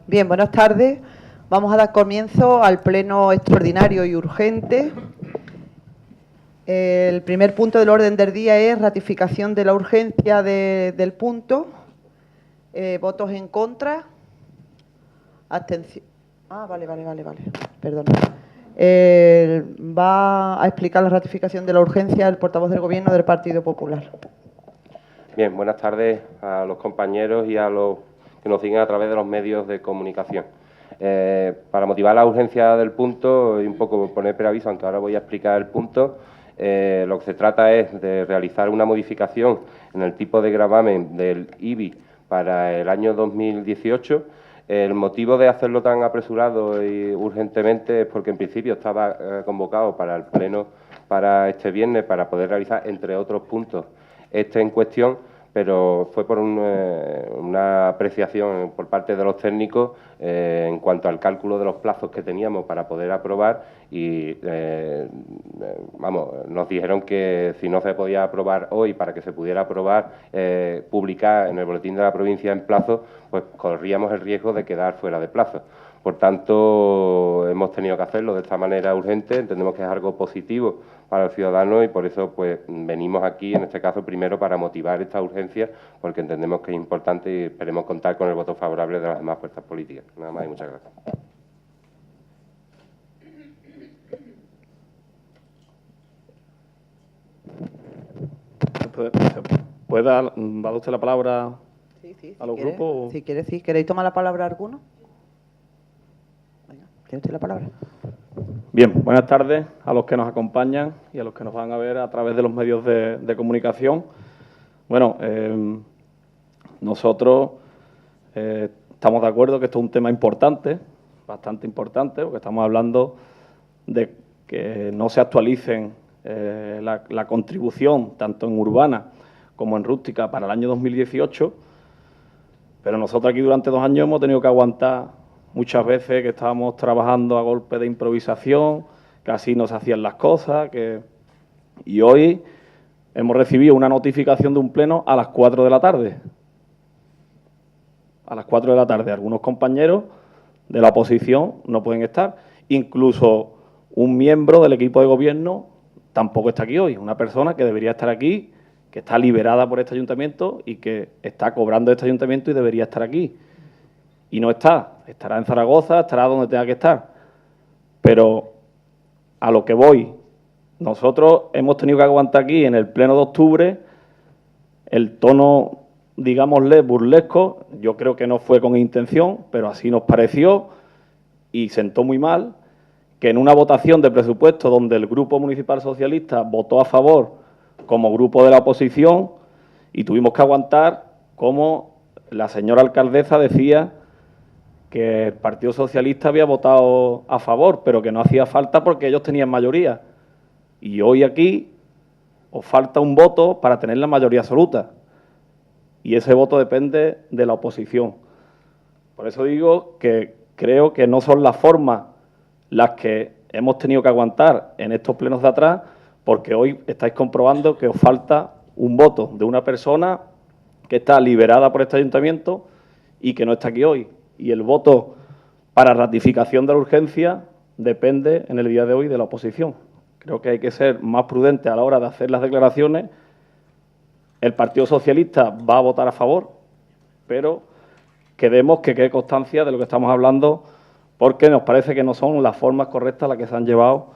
Bien, buenas tardes. Vamos a dar comienzo al pleno extraordinario y urgente. El primer punto del orden del día es ratificación de la urgencia del punto. ¿Votos en contra? Abstención. Vale. Perdón. Va a explicar la ratificación de la urgencia el portavoz del Gobierno del Partido Popular. Bien, buenas tardes a los compañeros y a los que nos siguen a través de los medios de comunicación. Para motivar la urgencia del punto y un poco poner preaviso, aunque ahora voy a explicar el punto, lo que se trata es de realizar una modificación en el tipo de gravamen del IBI para el año 2018. El motivo de hacerlo tan apresurado y urgentemente es porque en principio estaba convocado para el pleno para este viernes para poder realizar, entre otros puntos, en cuestión, pero fue por una apreciación por parte de los técnicos en cuanto al cálculo de los plazos que teníamos para poder aprobar y, nos dijeron que si no se podía aprobar hoy para que se pudiera aprobar, publicar en el boletín de la provincia en plazo, pues corríamos el riesgo de quedar fuera de plazo. Por tanto, hemos tenido que hacerlo de esta manera urgente, entendemos que es algo positivo para el ciudadano y por eso pues venimos aquí, en este caso, primero para motivar esta urgencia, porque entendemos que es importante y esperemos contar con el voto favorable de las demás fuerzas políticas. Nada más y muchas gracias. ¿Va usted la palabra a los grupos? Si quiere, sí. ¿Queréis tomar la palabra alguno? ¿Tiene usted la palabra? Bien, buenas tardes a los que nos acompañan y a los que nos van a ver a través de los medios de comunicación. Bueno, nosotros estamos de acuerdo que esto es un tema importante, bastante importante, porque estamos hablando de que no se actualicen la contribución, tanto en urbana como en rústica, para el año 2018, pero nosotros aquí durante 2 años hemos tenido que aguantar muchas veces que estábamos trabajando a golpe de improvisación, que así no se hacían las cosas, y hoy hemos recibido una notificación de un pleno a las 4 de la tarde. A las 4 de la tarde. Algunos compañeros de la oposición no pueden estar. Incluso un miembro del equipo de gobierno tampoco está aquí hoy. Una persona que debería estar aquí, que está liberada por este ayuntamiento y que está cobrando este ayuntamiento y debería estar aquí. Y no está. Estará en Zaragoza, estará donde tenga que estar. Pero a lo que voy, nosotros hemos tenido que aguantar aquí en el pleno de octubre el tono, digámosle, burlesco. Yo creo que no fue con intención, pero así nos pareció y sentó muy mal que en una votación de presupuesto donde el Grupo Municipal Socialista votó a favor como grupo de la oposición y tuvimos que aguantar como la señora alcaldesa decía que el Partido Socialista había votado a favor, pero que no hacía falta porque ellos tenían mayoría. Y hoy aquí os falta un voto para tener la mayoría absoluta. Y ese voto depende de la oposición. Por eso digo que creo que no son las formas las que hemos tenido que aguantar en estos plenos de atrás, porque hoy estáis comprobando que os falta un voto de una persona que está liberada por este ayuntamiento y que no está aquí hoy. Y el voto para ratificación de la urgencia depende en el día de hoy de la oposición. Creo que hay que ser más prudente a la hora de hacer las declaraciones. El Partido Socialista va a votar a favor, pero queremos que quede constancia de lo que estamos hablando, porque nos parece que no son las formas correctas las que se han llevado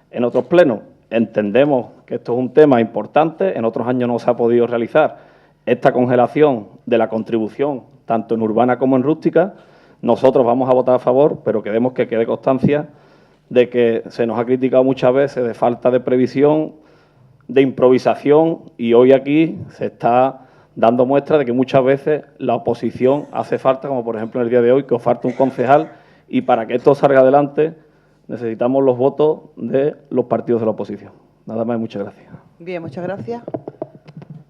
en otros plenos. Entendemos que esto es un tema importante, en otros años no se ha podido realizar esta congelación de la contribución, tanto en urbana como en rústica. Nosotros vamos a votar a favor, pero queremos que quede constancia de que se nos ha criticado muchas veces de falta de previsión, de improvisación, y hoy aquí se está dando muestra de que muchas veces la oposición hace falta, como por ejemplo en el día de hoy, que os falta un concejal, y para que esto salga adelante necesitamos los votos de los partidos de la oposición. Nada más y muchas gracias. Bien, muchas gracias.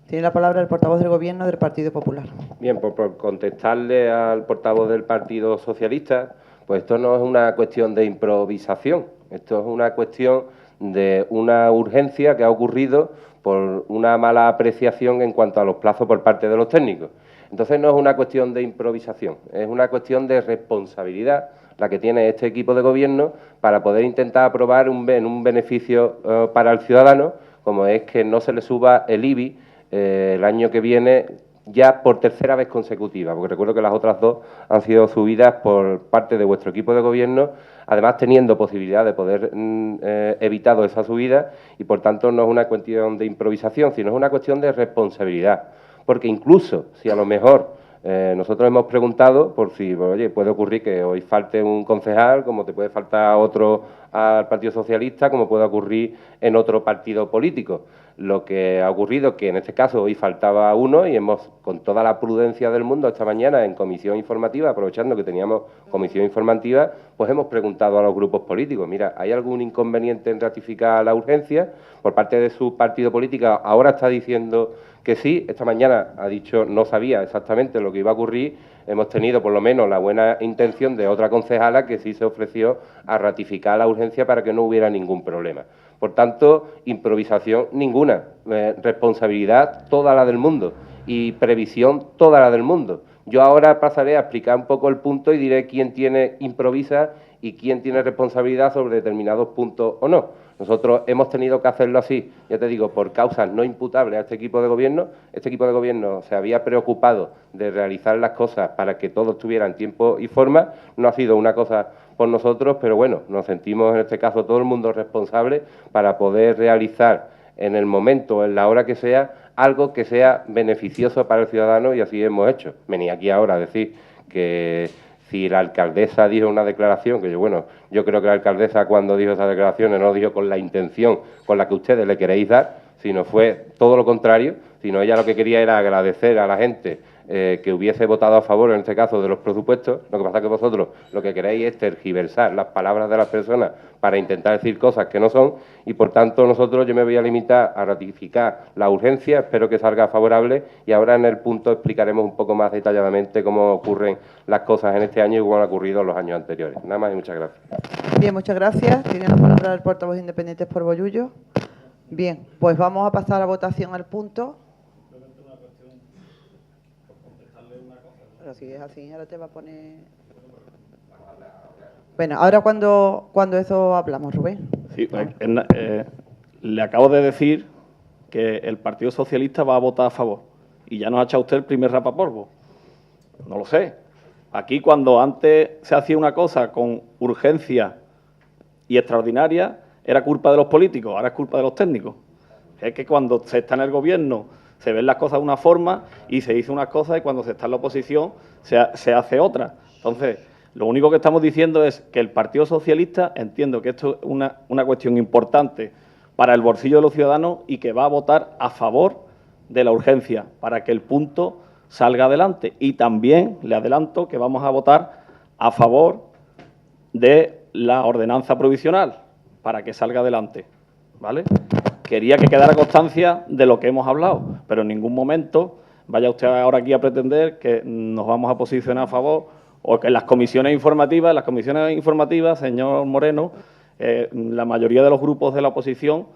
Tiene la palabra el portavoz del Gobierno del Partido Popular. Bien, por contestarle al portavoz del Partido Socialista, pues esto no es una cuestión de improvisación, esto es una cuestión de una urgencia que ha ocurrido por una mala apreciación en cuanto a los plazos por parte de los técnicos. Entonces no es una cuestión de improvisación, es una cuestión de responsabilidad la que tiene este equipo de gobierno para poder intentar aprobar un beneficio para el ciudadano, como es que no se le suba el IBI el año que viene ya por tercera vez consecutiva, porque recuerdo que las otras dos han sido subidas por parte de vuestro equipo de gobierno, además teniendo posibilidad de poder evitar esa subida, y por tanto no es una cuestión de improvisación, sino es una cuestión de responsabilidad, porque incluso si a lo mejor nosotros hemos preguntado por si, oye, puede ocurrir que hoy falte un concejal, como te puede faltar otro al Partido Socialista, como puede ocurrir en otro partido político. Lo que ha ocurrido es que en este caso hoy faltaba uno y hemos, con toda la prudencia del mundo, esta mañana en comisión informativa, aprovechando que teníamos comisión informativa, pues hemos preguntado a los grupos políticos, mira, ¿hay algún inconveniente en ratificar la urgencia? Por parte de su partido político ahora está diciendo que sí, esta mañana ha dicho no sabía exactamente lo que iba a ocurrir. Hemos tenido por lo menos la buena intención de otra concejala que sí se ofreció a ratificar la urgencia para que no hubiera ningún problema. Por tanto, improvisación ninguna, responsabilidad toda la del mundo y previsión toda la del mundo. Yo ahora pasaré a explicar un poco el punto y diré quién improvisa y quién tiene responsabilidad sobre determinados puntos o no. Nosotros hemos tenido que hacerlo así, ya te digo, por causas no imputables a este equipo de gobierno. Este equipo de gobierno se había preocupado de realizar las cosas para que todo estuviera en tiempo y forma. No ha sido una cosa por nosotros, pero bueno, nos sentimos en este caso todo el mundo responsable para poder realizar en el momento, en la hora que sea, algo que sea beneficioso para el ciudadano, y así hemos hecho. Venía aquí ahora a decir que si la alcaldesa dijo una declaración, que yo creo que la alcaldesa cuando dijo esa declaración no lo dijo con la intención con la que ustedes le queréis dar, sino fue todo lo contrario, sino ella lo que quería era agradecer a la gente que hubiese votado a favor, en este caso, de los presupuestos. Lo que pasa es que vosotros lo que queréis es tergiversar las palabras de las personas para intentar decir cosas que no son, y por tanto yo me voy a limitar a ratificar la urgencia, espero que salga favorable, y ahora en el punto explicaremos un poco más detalladamente cómo ocurren las cosas en este año y cómo han ocurrido en los años anteriores. Nada más y muchas gracias. Bien, muchas gracias. Tiene la palabra el portavoz independiente por Bollullo. Bien, pues vamos a pasar a votación al punto. Pero si es así, ahora te va a poner... Bueno, ahora cuando eso hablamos, Rubén. Sí, le acabo de decir que el Partido Socialista va a votar a favor y ya nos ha echado usted el primer rapapolvo. No lo sé. Aquí cuando antes se hacía una cosa con urgencia y extraordinaria era culpa de los políticos, ahora es culpa de los técnicos. Es que cuando se está en el gobierno se ven las cosas de una forma y se dice unas cosas, y cuando se está en la oposición se hace otra. Entonces, lo único que estamos diciendo es que el Partido Socialista, entiendo que esto es una cuestión importante para el bolsillo de los ciudadanos y que va a votar a favor de la urgencia para que el punto salga adelante. Y también le adelanto que vamos a votar a favor de la ordenanza provisional para que salga adelante, ¿vale? Quería que quedara constancia de lo que hemos hablado, pero en ningún momento vaya usted ahora aquí a pretender que nos vamos a posicionar a favor o que en las comisiones informativas, señor Moreno, la mayoría de los grupos de la oposición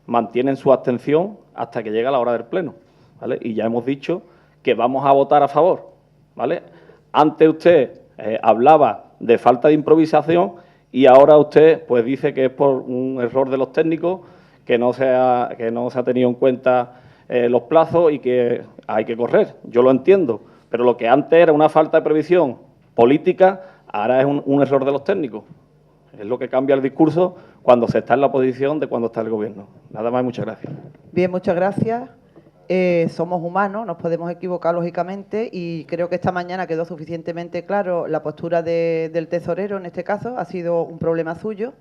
mantienen su abstención hasta que llega la hora del pleno, ¿vale? Y ya hemos dicho que vamos a votar a favor, ¿vale? Antes usted hablaba de falta de improvisación y ahora usted pues dice que es por un error de los técnicos, que no se ha tenido en cuenta los plazos y que hay que correr. Yo lo entiendo, pero lo que antes era una falta de previsión política, ahora es un error de los técnicos. Es lo que cambia el discurso cuando se está en la oposición de cuando está el gobierno. Nada más y muchas gracias. Bien, muchas gracias. Somos humanos, nos podemos equivocar lógicamente, y creo que esta mañana quedó suficientemente claro la postura del tesorero en este caso. Ha sido un problema suyo,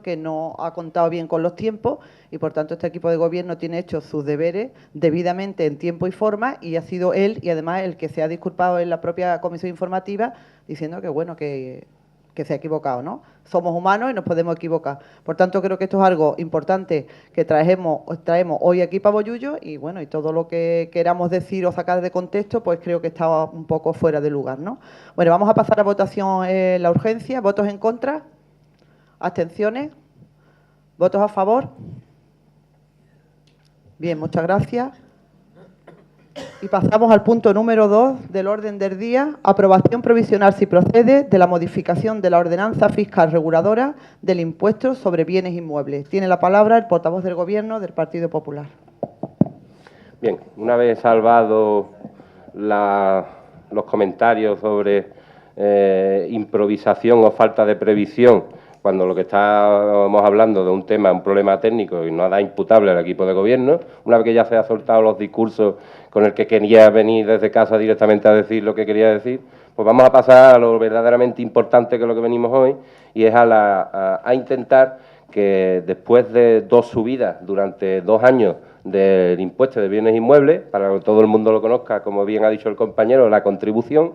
que no ha contado bien con los tiempos, y por tanto este equipo de gobierno tiene hechos sus deberes debidamente en tiempo y forma, y ha sido él y además el que se ha disculpado en la propia comisión informativa diciendo que bueno, que se ha equivocado, ¿no? Somos humanos y nos podemos equivocar. Por tanto, creo que esto es algo importante que traemos hoy aquí para Bollullo, y bueno, y todo lo que queramos decir o sacar de contexto, pues creo que estaba un poco fuera de lugar, ¿no? Bueno, vamos a pasar a votación la urgencia. ¿Votos en contra? ¿Abstenciones? ¿Votos a favor? Bien, muchas gracias. Y pasamos al punto número 2 del orden del día, aprobación provisional, si procede, de la modificación de la ordenanza fiscal reguladora del impuesto sobre bienes inmuebles. Tiene la palabra el portavoz del Gobierno del Partido Popular. Bien, una vez salvado los comentarios sobre improvisación o falta de previsión, cuando lo que estábamos hablando de un tema, un problema técnico y nada imputable al equipo de gobierno, una vez que ya se han soltado los discursos con el que quería venir desde casa directamente a decir lo que quería decir, pues vamos a pasar a lo verdaderamente importante que es lo que venimos hoy, y es a intentar que después de 2 subidas durante 2 años del impuesto de bienes inmuebles, para que todo el mundo lo conozca, como bien ha dicho el compañero, la contribución,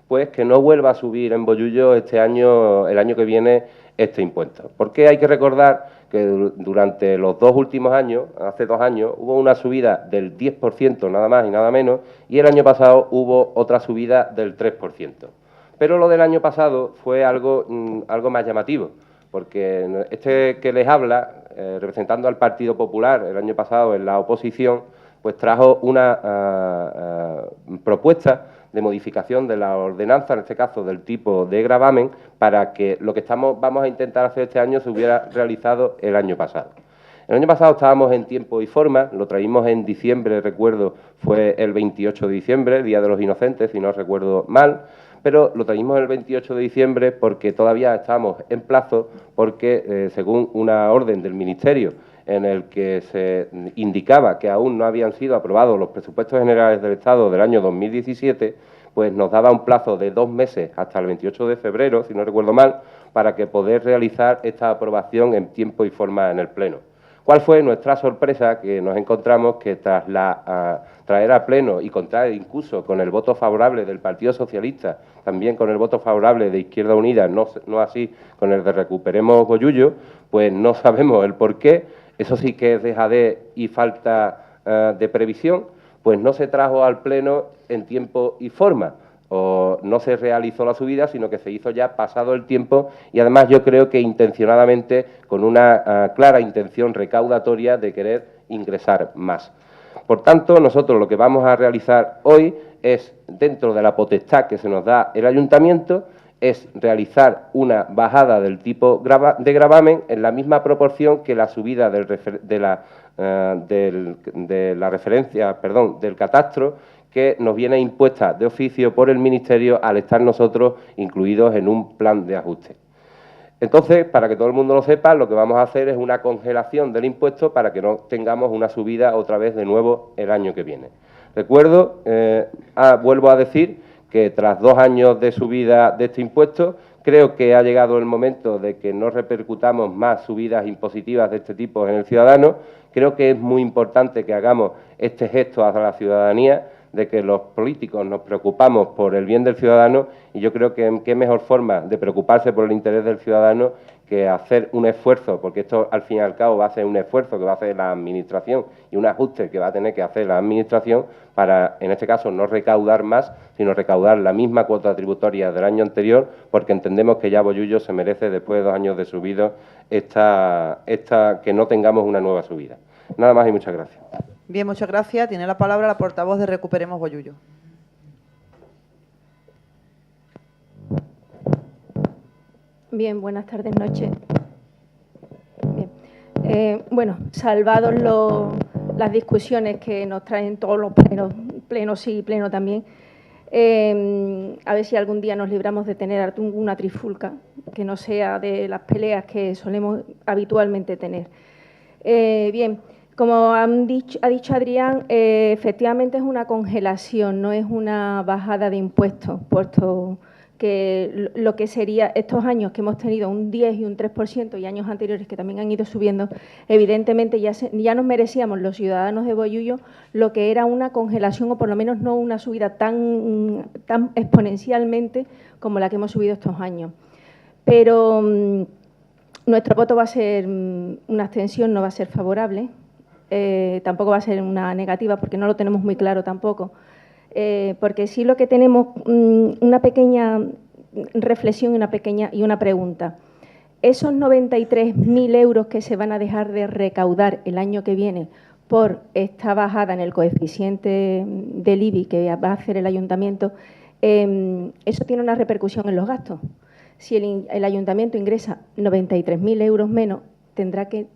pues que no vuelva a subir en Bollullo este año, el año que viene, este impuesto. Porque hay que recordar que durante los 2 últimos años, hace 2 años, hubo una subida del 10%, nada más y nada menos, y el año pasado hubo otra subida del 3%. Pero lo del año pasado fue algo más llamativo, porque este que les habla, representando al Partido Popular el año pasado en la oposición, pues trajo una propuesta de modificación de la ordenanza, en este caso del tipo de gravamen, para que lo que vamos a intentar hacer este año se hubiera realizado el año pasado. El año pasado estábamos en tiempo y forma, lo traímos en diciembre, recuerdo, fue el 28 de diciembre, Día de los Inocentes, si no recuerdo mal, pero lo traímos el 28 de diciembre porque todavía estamos en plazo, porque según una orden del Ministerio en el que se indicaba que aún no habían sido aprobados los presupuestos generales del Estado del año 2017, pues nos daba un plazo de 2 meses hasta el 28 de febrero, si no recuerdo mal, para que poder realizar esta aprobación en tiempo y forma en el Pleno. ¿Cuál fue nuestra sorpresa? Que nos encontramos que tras traer a Pleno y contar incluso con el voto favorable del Partido Socialista, también con el voto favorable de Izquierda Unida, no así con el de Recuperemos Bollullo, pues no sabemos el por qué. Eso sí que es dejadez y falta de previsión, pues no se trajo al Pleno en tiempo y forma, o no se realizó la subida, sino que se hizo ya pasado el tiempo y además yo creo que intencionadamente con una clara intención recaudatoria de querer ingresar más. Por tanto, nosotros lo que vamos a realizar hoy es, dentro de la potestad que se nos da el Ayuntamiento, es realizar una bajada del tipo de gravamen en la misma proporción que la subida del catastro que nos viene impuesta de oficio por el Ministerio al estar nosotros incluidos en un plan de ajuste. Entonces, para que todo el mundo lo sepa, lo que vamos a hacer es una congelación del impuesto para que no tengamos una subida otra vez de nuevo el año que viene. Recuerdo, vuelvo a decir, que tras 2 años de subida de este impuesto, creo que ha llegado el momento de que no repercutamos más subidas impositivas de este tipo en el ciudadano. Creo que es muy importante que hagamos este gesto hacia la ciudadanía, de que los políticos nos preocupamos por el bien del ciudadano, y yo creo que qué mejor forma de preocuparse por el interés del ciudadano que hacer un esfuerzo, porque esto al fin y al cabo va a ser un esfuerzo que va a hacer la Administración y un ajuste que va a tener que hacer la Administración para, en este caso, no recaudar más, sino recaudar la misma cuota tributaria del año anterior, porque entendemos que ya Bollullo se merece, después de 2 años de subido, que no tengamos una nueva subida. Nada más y muchas gracias. Bien, muchas gracias. Tiene la palabra la portavoz de Recuperemos Bollullo. Bien, buenas tardes, noches. Bien. Bueno, salvados las discusiones que nos traen todos los plenos sí y pleno también, a ver si algún día nos libramos de tener una trifulca que no sea de las peleas que solemos habitualmente tener. Bien. Como ha dicho Adrián, efectivamente es una congelación, no es una bajada de impuestos, puesto que lo que sería estos años que hemos tenido un 10 y un 3% y años anteriores que también han ido subiendo, evidentemente ya nos merecíamos los ciudadanos de Bollullo lo que era una congelación o por lo menos no una subida tan exponencialmente como la que hemos subido estos años. Pero nuestro voto va a ser una abstención, no va a ser favorable. Tampoco va a ser una negativa porque no lo tenemos muy claro tampoco, porque sí lo que tenemos una pequeña reflexión y una pregunta. Esos 93.000 euros que se van a dejar de recaudar el año que viene por esta bajada en el coeficiente del IBI que va a hacer el ayuntamiento, eso tiene una repercusión en los gastos. Si el ayuntamiento ingresa 93.000 euros menos, tendrá que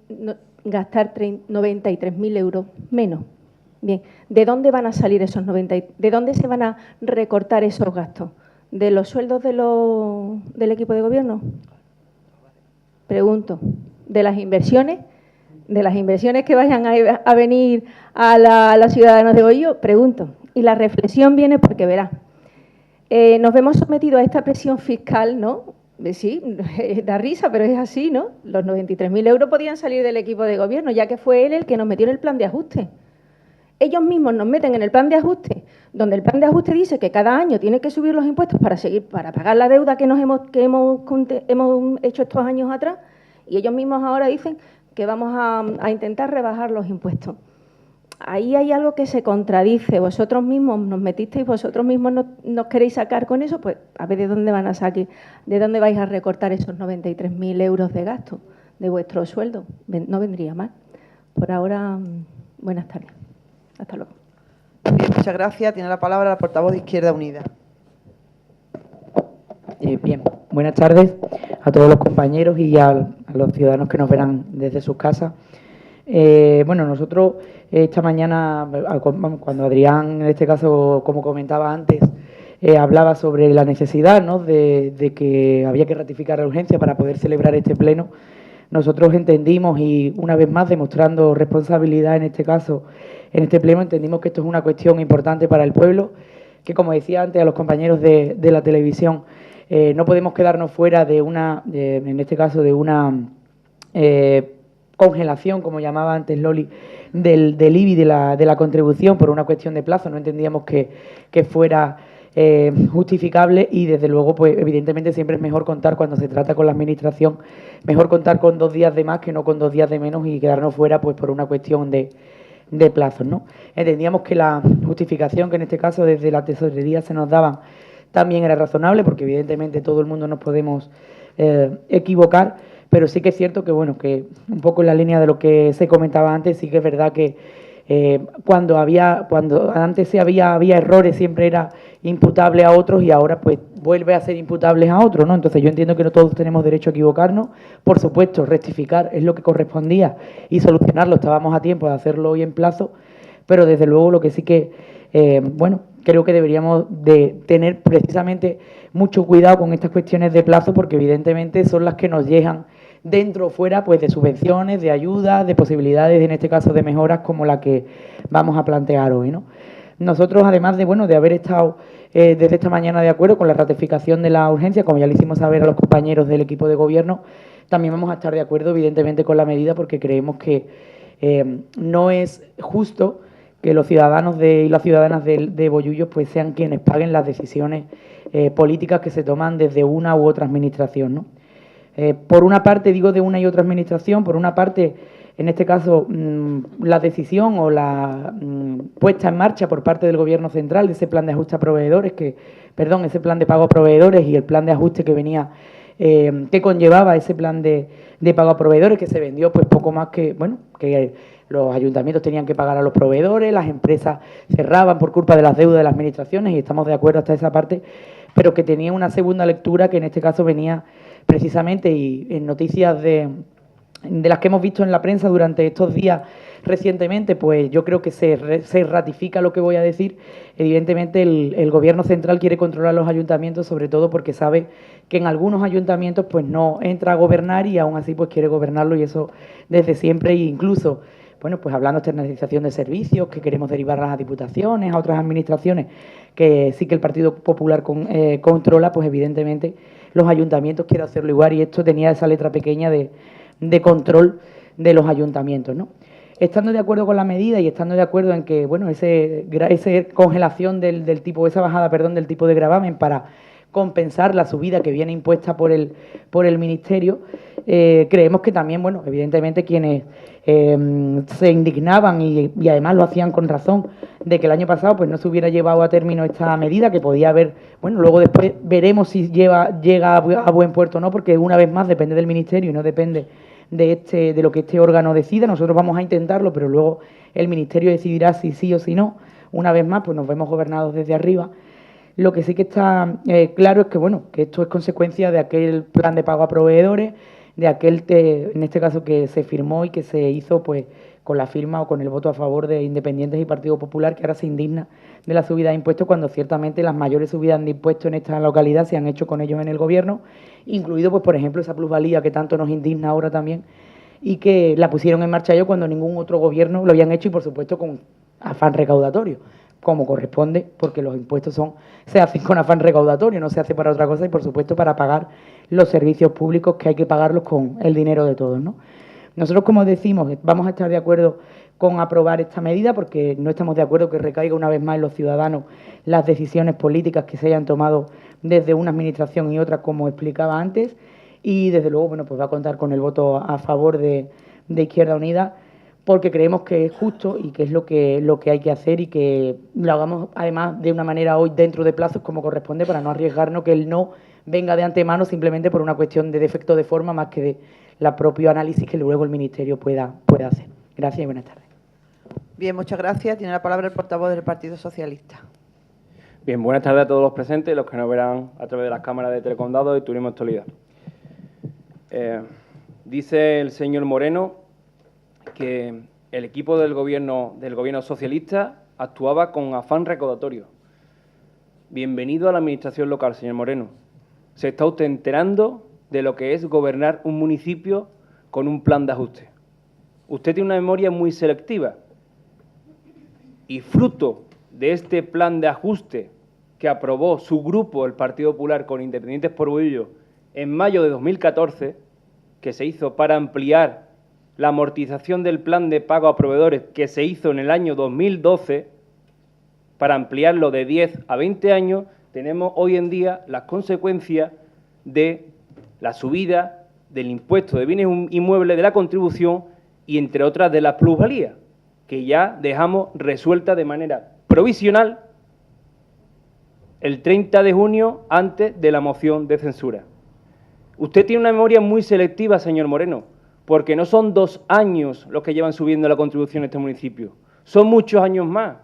gastar 93.000 euros menos. Bien, ¿de dónde van a salir esos 90? ¿De dónde se van a recortar esos gastos? ¿De los sueldos del equipo de gobierno? Pregunto. ¿De las inversiones? ¿De las inversiones que vayan a venir a los ciudadanos de Bohío? Pregunto. Y la reflexión viene porque, verá, nos vemos sometidos a esta presión fiscal, ¿no? Sí, da risa, pero es así, ¿no? Los 93.000 euros podían salir del equipo de gobierno, ya que fue él el que nos metió en el plan de ajuste. Ellos mismos nos meten en el plan de ajuste, donde el plan de ajuste dice que cada año tiene que subir los impuestos para pagar la deuda que hemos hecho estos años atrás, y ellos mismos ahora dicen que vamos a intentar rebajar los impuestos. Ahí hay algo que se contradice. Vosotros mismos nos metisteis, vosotros mismos nos queréis sacar con eso, pues a ver de dónde van a sacar, de dónde vais a recortar esos 93.000 euros de gasto de vuestro sueldo. No vendría mal. Por ahora, buenas tardes. Hasta luego. Bien, muchas gracias. Tiene la palabra la portavoz de Izquierda Unida. Bien, buenas tardes a todos los compañeros y a los ciudadanos que nos verán desde sus casas. Bueno, nosotros esta mañana, cuando Adrián, en este caso, como comentaba antes, hablaba sobre la necesidad, ¿no?, de que había que ratificar la urgencia para poder celebrar este pleno, nosotros entendimos, y una vez más demostrando responsabilidad en este caso, en este pleno, entendimos que esto es una cuestión importante para el pueblo, que, como decía antes a los compañeros de la televisión, no podemos quedarnos fuera de una, en este caso, de una congelación, como llamaba antes Loli, del IBI, de la contribución, por una cuestión de plazo. No entendíamos que fuera justificable, y desde luego, pues evidentemente siempre es mejor contar, cuando se trata con la administración, mejor contar con 2 días de más que no con 2 días de menos y quedarnos fuera pues por una cuestión de plazos, ¿no? Entendíamos que la justificación que en este caso desde la tesorería se nos daba también era razonable, porque evidentemente todo el mundo nos podemos equivocar, pero sí que es cierto que, bueno, que un poco en la línea de lo que se comentaba antes, sí que es verdad que cuando antes había errores siempre era imputable a otros, y ahora pues vuelve a ser imputables a otros, ¿no? Entonces yo entiendo que no todos tenemos derecho a equivocarnos. Por supuesto, rectificar es lo que correspondía y solucionarlo, estábamos a tiempo de hacerlo hoy en plazo, pero desde luego lo que sí que, bueno, creo que deberíamos de tener precisamente mucho cuidado con estas cuestiones de plazo, porque evidentemente son las que nos llegan dentro o fuera pues de subvenciones, de ayudas, de posibilidades, en este caso de mejoras como la que vamos a plantear hoy, ¿no? Nosotros, además de, bueno, de haber estado desde esta mañana de acuerdo con la ratificación de la urgencia, como ya le hicimos saber a los compañeros del equipo de gobierno, también vamos a estar de acuerdo evidentemente con la medida, porque creemos que no es justo que los ciudadanos y las ciudadanas de Bollullos pues sean quienes paguen las decisiones políticas que se toman desde una u otra administración, ¿no? Por una parte, digo de una y otra administración, por una parte, en este caso, la decisión o la puesta en marcha por parte del Gobierno central de ese plan de ajuste a proveedores, ese plan de pago a proveedores y el plan de ajuste que venía, que conllevaba ese plan de pago a proveedores, que se vendió pues poco más que, bueno, que los ayuntamientos tenían que pagar a los proveedores, las empresas cerraban por culpa de las deudas de las administraciones, y estamos de acuerdo hasta esa parte, pero que tenía una segunda lectura que en este caso venía precisamente, y en noticias de las que hemos visto en la prensa durante estos días recientemente, pues yo creo que se ratifica lo que voy a decir. Evidentemente el Gobierno central quiere controlar los ayuntamientos, sobre todo porque sabe que en algunos ayuntamientos pues no entra a gobernar, y aún así pues quiere gobernarlo, y eso desde siempre, e incluso, bueno, pues hablando de externalización de servicios, que queremos derivar a las diputaciones, a otras administraciones que sí que el Partido Popular controla, pues evidentemente los ayuntamientos quieren hacerlo igual, y esto tenía esa letra pequeña de control de los ayuntamientos, ¿no? Estando de acuerdo con la medida y estando de acuerdo en que, bueno, esa congelación del tipo, esa bajada, perdón, del tipo de gravamen para compensar la subida que viene impuesta por el Ministerio, creemos que también, bueno, evidentemente quienes se indignaban y además lo hacían con razón de que el año pasado pues no se hubiera llevado a término esta medida, que podía haber, bueno, luego después veremos si llega a buen puerto o no, porque una vez más depende del Ministerio y no depende de lo que este órgano decida. Nosotros vamos a intentarlo, pero luego el Ministerio decidirá si sí o si no. Una vez más, pues nos vemos gobernados desde arriba. Lo que sí que está claro es que, bueno, que esto es consecuencia de aquel plan de pago a proveedores, de aquel, en este caso, que se firmó y que se hizo, pues, con la firma o con el voto a favor de Independientes y Partido Popular, que ahora se indigna de la subida de impuestos, cuando ciertamente las mayores subidas de impuestos en esta localidad se han hecho con ellos en el Gobierno, incluido, pues, por ejemplo, esa plusvalía que tanto nos indigna ahora también, y que la pusieron en marcha ellos cuando ningún otro Gobierno lo habían hecho, y, por supuesto, con afán recaudatorio, como corresponde, porque los impuestos se hacen con afán recaudatorio, no se hace para otra cosa, y, por supuesto, para pagar los servicios públicos, que hay que pagarlos con el dinero de todos, ¿no? Nosotros, como decimos, vamos a estar de acuerdo con aprobar esta medida, porque no estamos de acuerdo que recaiga una vez más en los ciudadanos las decisiones políticas que se hayan tomado desde una administración y otra, como explicaba antes, y desde luego, bueno, pues va a contar con el voto a favor de Izquierda Unida, porque creemos que es justo y que es lo que hay que hacer, y que lo hagamos además de una manera hoy dentro de plazos como corresponde, para no arriesgarnos que el no venga de antemano simplemente por una cuestión de defecto de forma, más que de la propio análisis que luego el Ministerio pueda hacer. Gracias y buenas tardes. Bien, muchas gracias. Tiene la palabra el portavoz del Partido Socialista. Bien, buenas tardes a todos los presentes y los que nos verán a través de las cámaras de Telecondado y Turismo Actualidad. Dice el señor Moreno que el equipo del gobierno socialista actuaba con afán recaudatorio. Bienvenido a la administración local, señor Moreno. Se está usted enterando de lo que es gobernar un municipio con un plan de ajuste. Usted tiene una memoria muy selectiva y fruto de este plan de ajuste que aprobó su grupo, el Partido Popular, con Independientes por Bohillo, en mayo de 2014, que se hizo para ampliar la amortización del plan de pago a proveedores que se hizo en el año 2012, para ampliarlo de 10 a 20 años, tenemos hoy en día las consecuencias de la subida del impuesto de bienes inmuebles, de la contribución y, entre otras, de la plusvalía, que ya dejamos resuelta de manera provisional el 30 de junio antes de la moción de censura. Usted tiene una memoria muy selectiva, señor Moreno, porque no son 2 años los que llevan subiendo la contribución en este municipio, son muchos años más.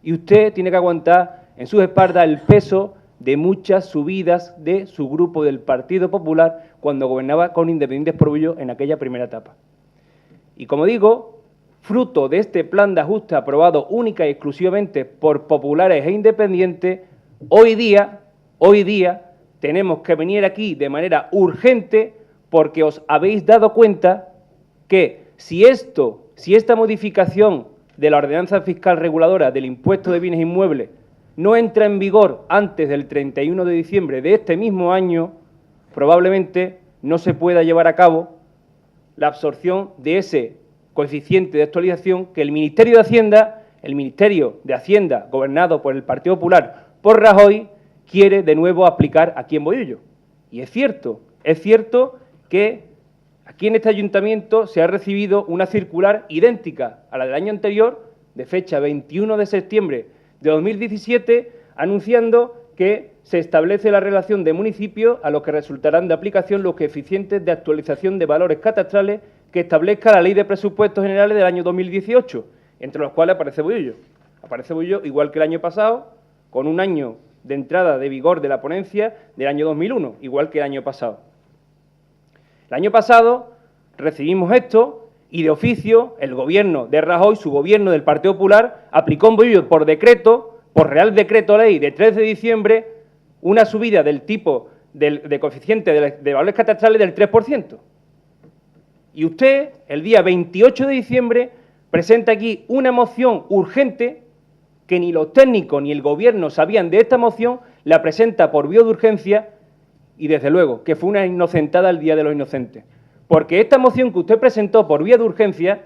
Y usted tiene que aguantar en sus espaldas el peso de muchas subidas de su grupo del Partido Popular cuando gobernaba con Independientes por Bohillo en aquella primera etapa. Y como digo, fruto de este plan de ajuste aprobado única y exclusivamente por populares e independientes, hoy día tenemos que venir aquí de manera urgente, porque os habéis dado cuenta que si esta modificación de la ordenanza fiscal reguladora del impuesto de bienes inmuebles no entra en vigor antes del 31 de diciembre de este mismo año, probablemente no se pueda llevar a cabo la absorción de ese coeficiente de actualización que el Ministerio de Hacienda, gobernado por el Partido Popular, por Rajoy, quiere de nuevo aplicar aquí en Bohillo. Y es cierto que aquí en este ayuntamiento se ha recibido una circular idéntica a la del año anterior, de fecha 21 de septiembre de 2017, anunciando que se establece la relación de municipios a los que resultarán de aplicación los coeficientes de actualización de valores catastrales que establezca la Ley de Presupuestos Generales del año 2018, entre los cuales aparece Bohillo. Aparece Bohillo igual que el año pasado, con un año de entrada de vigor de la ponencia del año 2001, igual que el año pasado. El año pasado recibimos esto y de oficio el gobierno de Rajoy, su gobierno del Partido Popular, aplicó en Bohillo por decreto, por Real Decreto Ley de 3 de diciembre, una subida del tipo de coeficiente de valores catastrales del 3%. Y usted, el día 28 de diciembre, presenta aquí una moción urgente que ni los técnicos ni el gobierno sabían de esta moción, la presenta por vía de urgencia y, desde luego, que fue una inocentada el Día de los Inocentes. Porque esta moción que usted presentó por vía de urgencia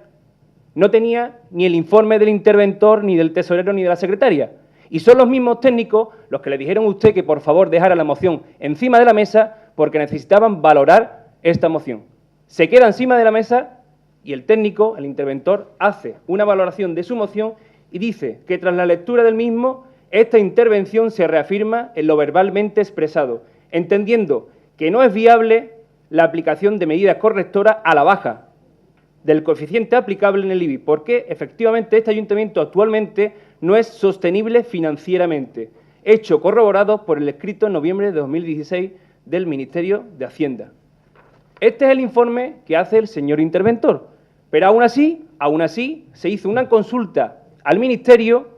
no tenía ni el informe del interventor, ni del tesorero, ni de la secretaria. Y son los mismos técnicos los que le dijeron a usted que por favor dejara la moción encima de la mesa porque necesitaban valorar esta moción. Se queda encima de la mesa y el técnico, el interventor, hace una valoración de su moción y dice que tras la lectura del mismo, esta intervención se reafirma en lo verbalmente expresado, entendiendo que no es viable la aplicación de medidas correctoras a la baja del coeficiente aplicable en el IBI, porque efectivamente este ayuntamiento actualmente no es sostenible financieramente, hecho corroborado por el escrito en noviembre de 2016 del Ministerio de Hacienda. Este es el informe que hace el señor interventor, pero aún así se hizo una consulta al Ministerio,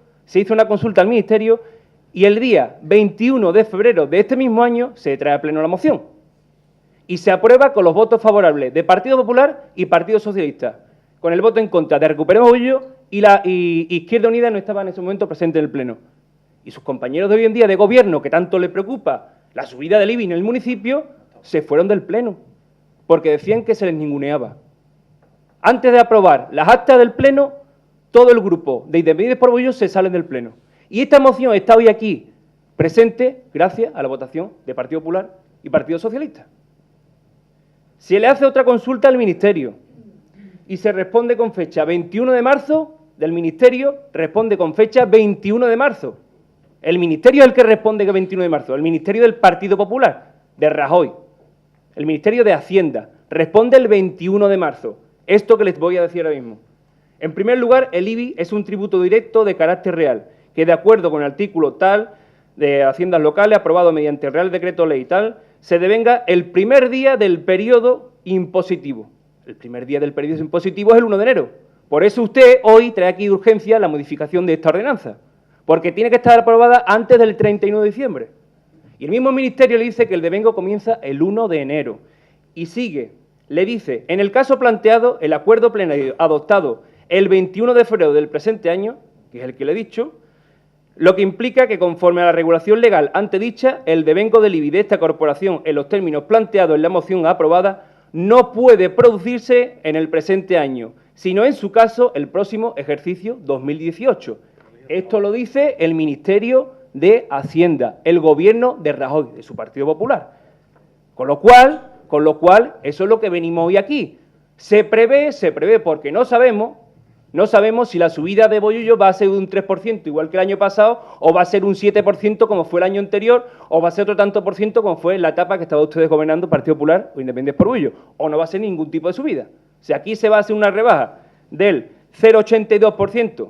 y el día 21 de febrero de este mismo año se trae a pleno la moción y se aprueba con los votos favorables de Partido Popular y Partido Socialista, con el voto en contra de Recuperemos Bollo y Izquierda Unida no estaba en ese momento presente en el pleno. Y sus compañeros de hoy en día de gobierno, que tanto le preocupa la subida del IBI en el municipio, se fueron del pleno, porque decían que se les ninguneaba. Antes de aprobar las actas del pleno, todo el grupo de Independientes por Bollo se salen del pleno. Y esta moción está hoy aquí presente gracias a la votación de Partido Popular y Partido Socialista. Se le hace otra consulta al Ministerio y se responde con fecha 21 de marzo, del Ministerio responde con fecha 21 de marzo. El Ministerio es el que responde que 21 de marzo, el Ministerio del Partido Popular, de Rajoy. El Ministerio de Hacienda responde el 21 de marzo. Esto que les voy a decir ahora mismo. En primer lugar, el IBI es un tributo directo de carácter real, que de acuerdo con el artículo tal de Haciendas Locales, aprobado mediante el Real Decreto Ley tal, se devenga el primer día del periodo impositivo. El primer día del periodo impositivo es el 1 de enero. Por eso usted hoy trae aquí de urgencia la modificación de esta ordenanza, porque tiene que estar aprobada antes del 31 de diciembre. Y el mismo Ministerio le dice que el devengo comienza el 1 de enero. Y sigue, le dice, en el caso planteado, el acuerdo plenario adoptado el 21 de febrero del presente año, que es el que le he dicho, lo que implica que conforme a la regulación legal antedicha, el devengo del IBI de esta corporación en los términos planteados en la moción aprobada no puede producirse en el presente año, sino en su caso el próximo ejercicio 2018. Esto lo dice el Ministerio de Hacienda, el gobierno de Rajoy, de su Partido Popular. Con lo cual, eso es lo que venimos hoy aquí. Se prevé porque no sabemos si la subida de Bollullo va a ser un 3% igual que el año pasado, o va a ser un 7% como fue el año anterior, o va a ser otro tanto por ciento como fue en la etapa que estaban ustedes gobernando Partido Popular o Independientes por Bollo, o no va a ser ningún tipo de subida. Si aquí se va a hacer una rebaja del 0,82%,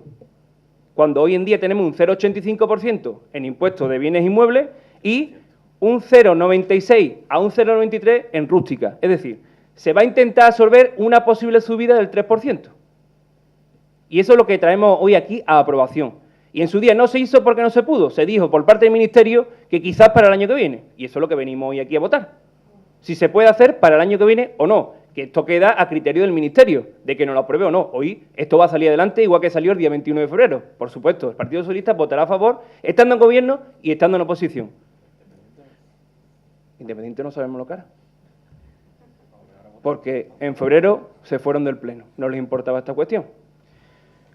cuando hoy en día tenemos un 0,85% en impuestos de bienes inmuebles y un 0,96 a un 0,93 en rústica. Es decir, se va a intentar absorber una posible subida del 3%. Y eso es lo que traemos hoy aquí a aprobación. Y en su día no se hizo porque no se pudo. Se dijo por parte del Ministerio que quizás para el año que viene. Y eso es lo que venimos hoy aquí a votar. Si se puede hacer para el año que viene o no. Que esto queda a criterio del Ministerio, de que nos lo apruebe o no. Hoy esto va a salir adelante igual que salió el día 21 de febrero. Por supuesto, el Partido Socialista votará a favor, estando en gobierno y estando en oposición. Independiente no sabemos lo que hará. Porque en febrero se fueron del Pleno. No les importaba esta cuestión.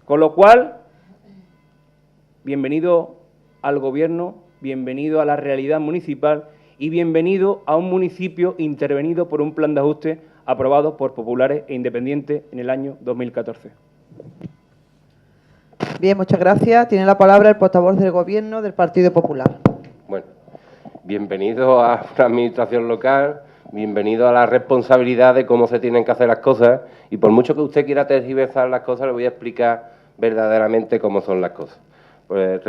Con lo cual, bienvenido al gobierno, bienvenido a la realidad municipal y bienvenido a un municipio intervenido por un plan de ajuste aprobado por populares e independientes en el año 2014. Bien, muchas gracias. Tiene la palabra el portavoz del Gobierno del Partido Popular. Bueno, bienvenido a una administración local, bienvenido a la responsabilidad de cómo se tienen que hacer las cosas, y por mucho que usted quiera tergiversar las cosas, le voy a explicar verdaderamente cómo son las cosas. Pues,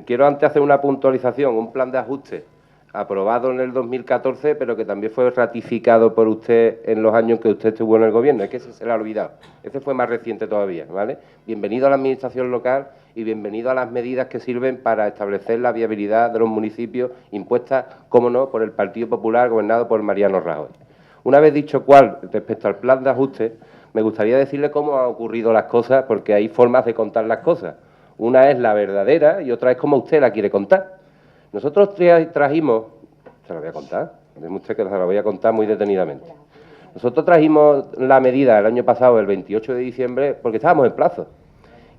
quiero antes hacer una puntualización, un plan de ajuste aprobado en el 2014, pero que también fue ratificado por usted en los años que usted estuvo en el gobierno. Es que ese se le ha olvidado. Ese fue más reciente todavía, ¿vale? Bienvenido a la administración local y bienvenido a las medidas que sirven para establecer la viabilidad de los municipios impuestas, cómo no, por el Partido Popular gobernado por Mariano Rajoy. Una vez dicho cuál, respecto al plan de ajuste, me gustaría decirle cómo han ocurrido las cosas, porque hay formas de contar las cosas. Una es la verdadera y otra es como usted la quiere contar. Nosotros trajimos, se lo voy a contar, déjeme usted que se lo voy a contar muy detenidamente. Nosotros trajimos la medida el año pasado, el 28 de diciembre, porque estábamos en plazo.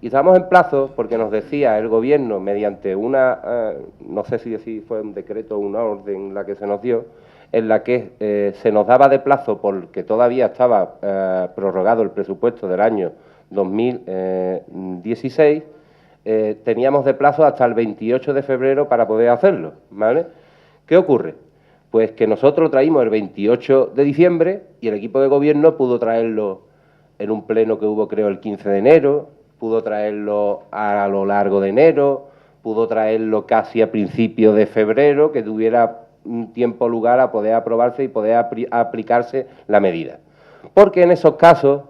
Y estábamos en plazo porque nos decía el Gobierno, mediante una, no sé si fue un decreto o una orden la que se nos dio, en la que se nos daba de plazo, porque todavía estaba prorrogado el presupuesto del año 2016, teníamos de plazo hasta el 28 de febrero para poder hacerlo, ¿vale? ¿Qué ocurre? Pues que nosotros traímos el 28 de diciembre y el equipo de gobierno pudo traerlo en un pleno que hubo, creo, el 15 de enero, pudo traerlo a lo largo de enero, pudo traerlo casi a principios de febrero, que tuviera un tiempo lugar a poder aprobarse y poder aplicarse la medida. Porque en esos casos,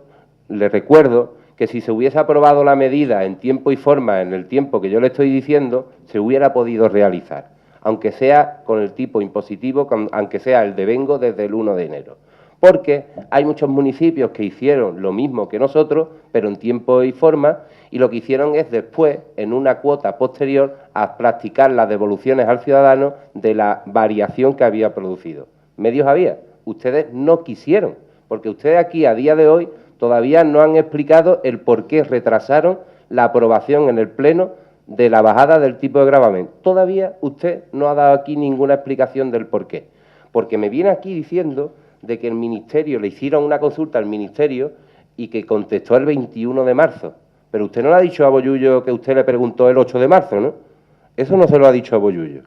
les recuerdo que si se hubiese aprobado la medida en tiempo y forma, en el tiempo que yo le estoy diciendo, se hubiera podido realizar, aunque sea con el tipo impositivo, aunque sea el devengo desde el 1 de enero. Porque hay muchos municipios que hicieron lo mismo que nosotros, pero en tiempo y forma, y lo que hicieron es después, en una cuota posterior, a practicar las devoluciones al ciudadano de la variación que había producido. Medios había, ustedes no quisieron, porque ustedes aquí a día de hoy todavía no han explicado el por qué retrasaron la aprobación en el Pleno de la bajada del tipo de gravamen. Todavía usted no ha dado aquí ninguna explicación del por qué. Porque me viene aquí diciendo de que el Ministerio, le hicieron una consulta al Ministerio y que contestó el 21 de marzo. Pero usted no le ha dicho a Bollullo que usted le preguntó el 8 de marzo, ¿no? Eso no se lo ha dicho a Bollullo.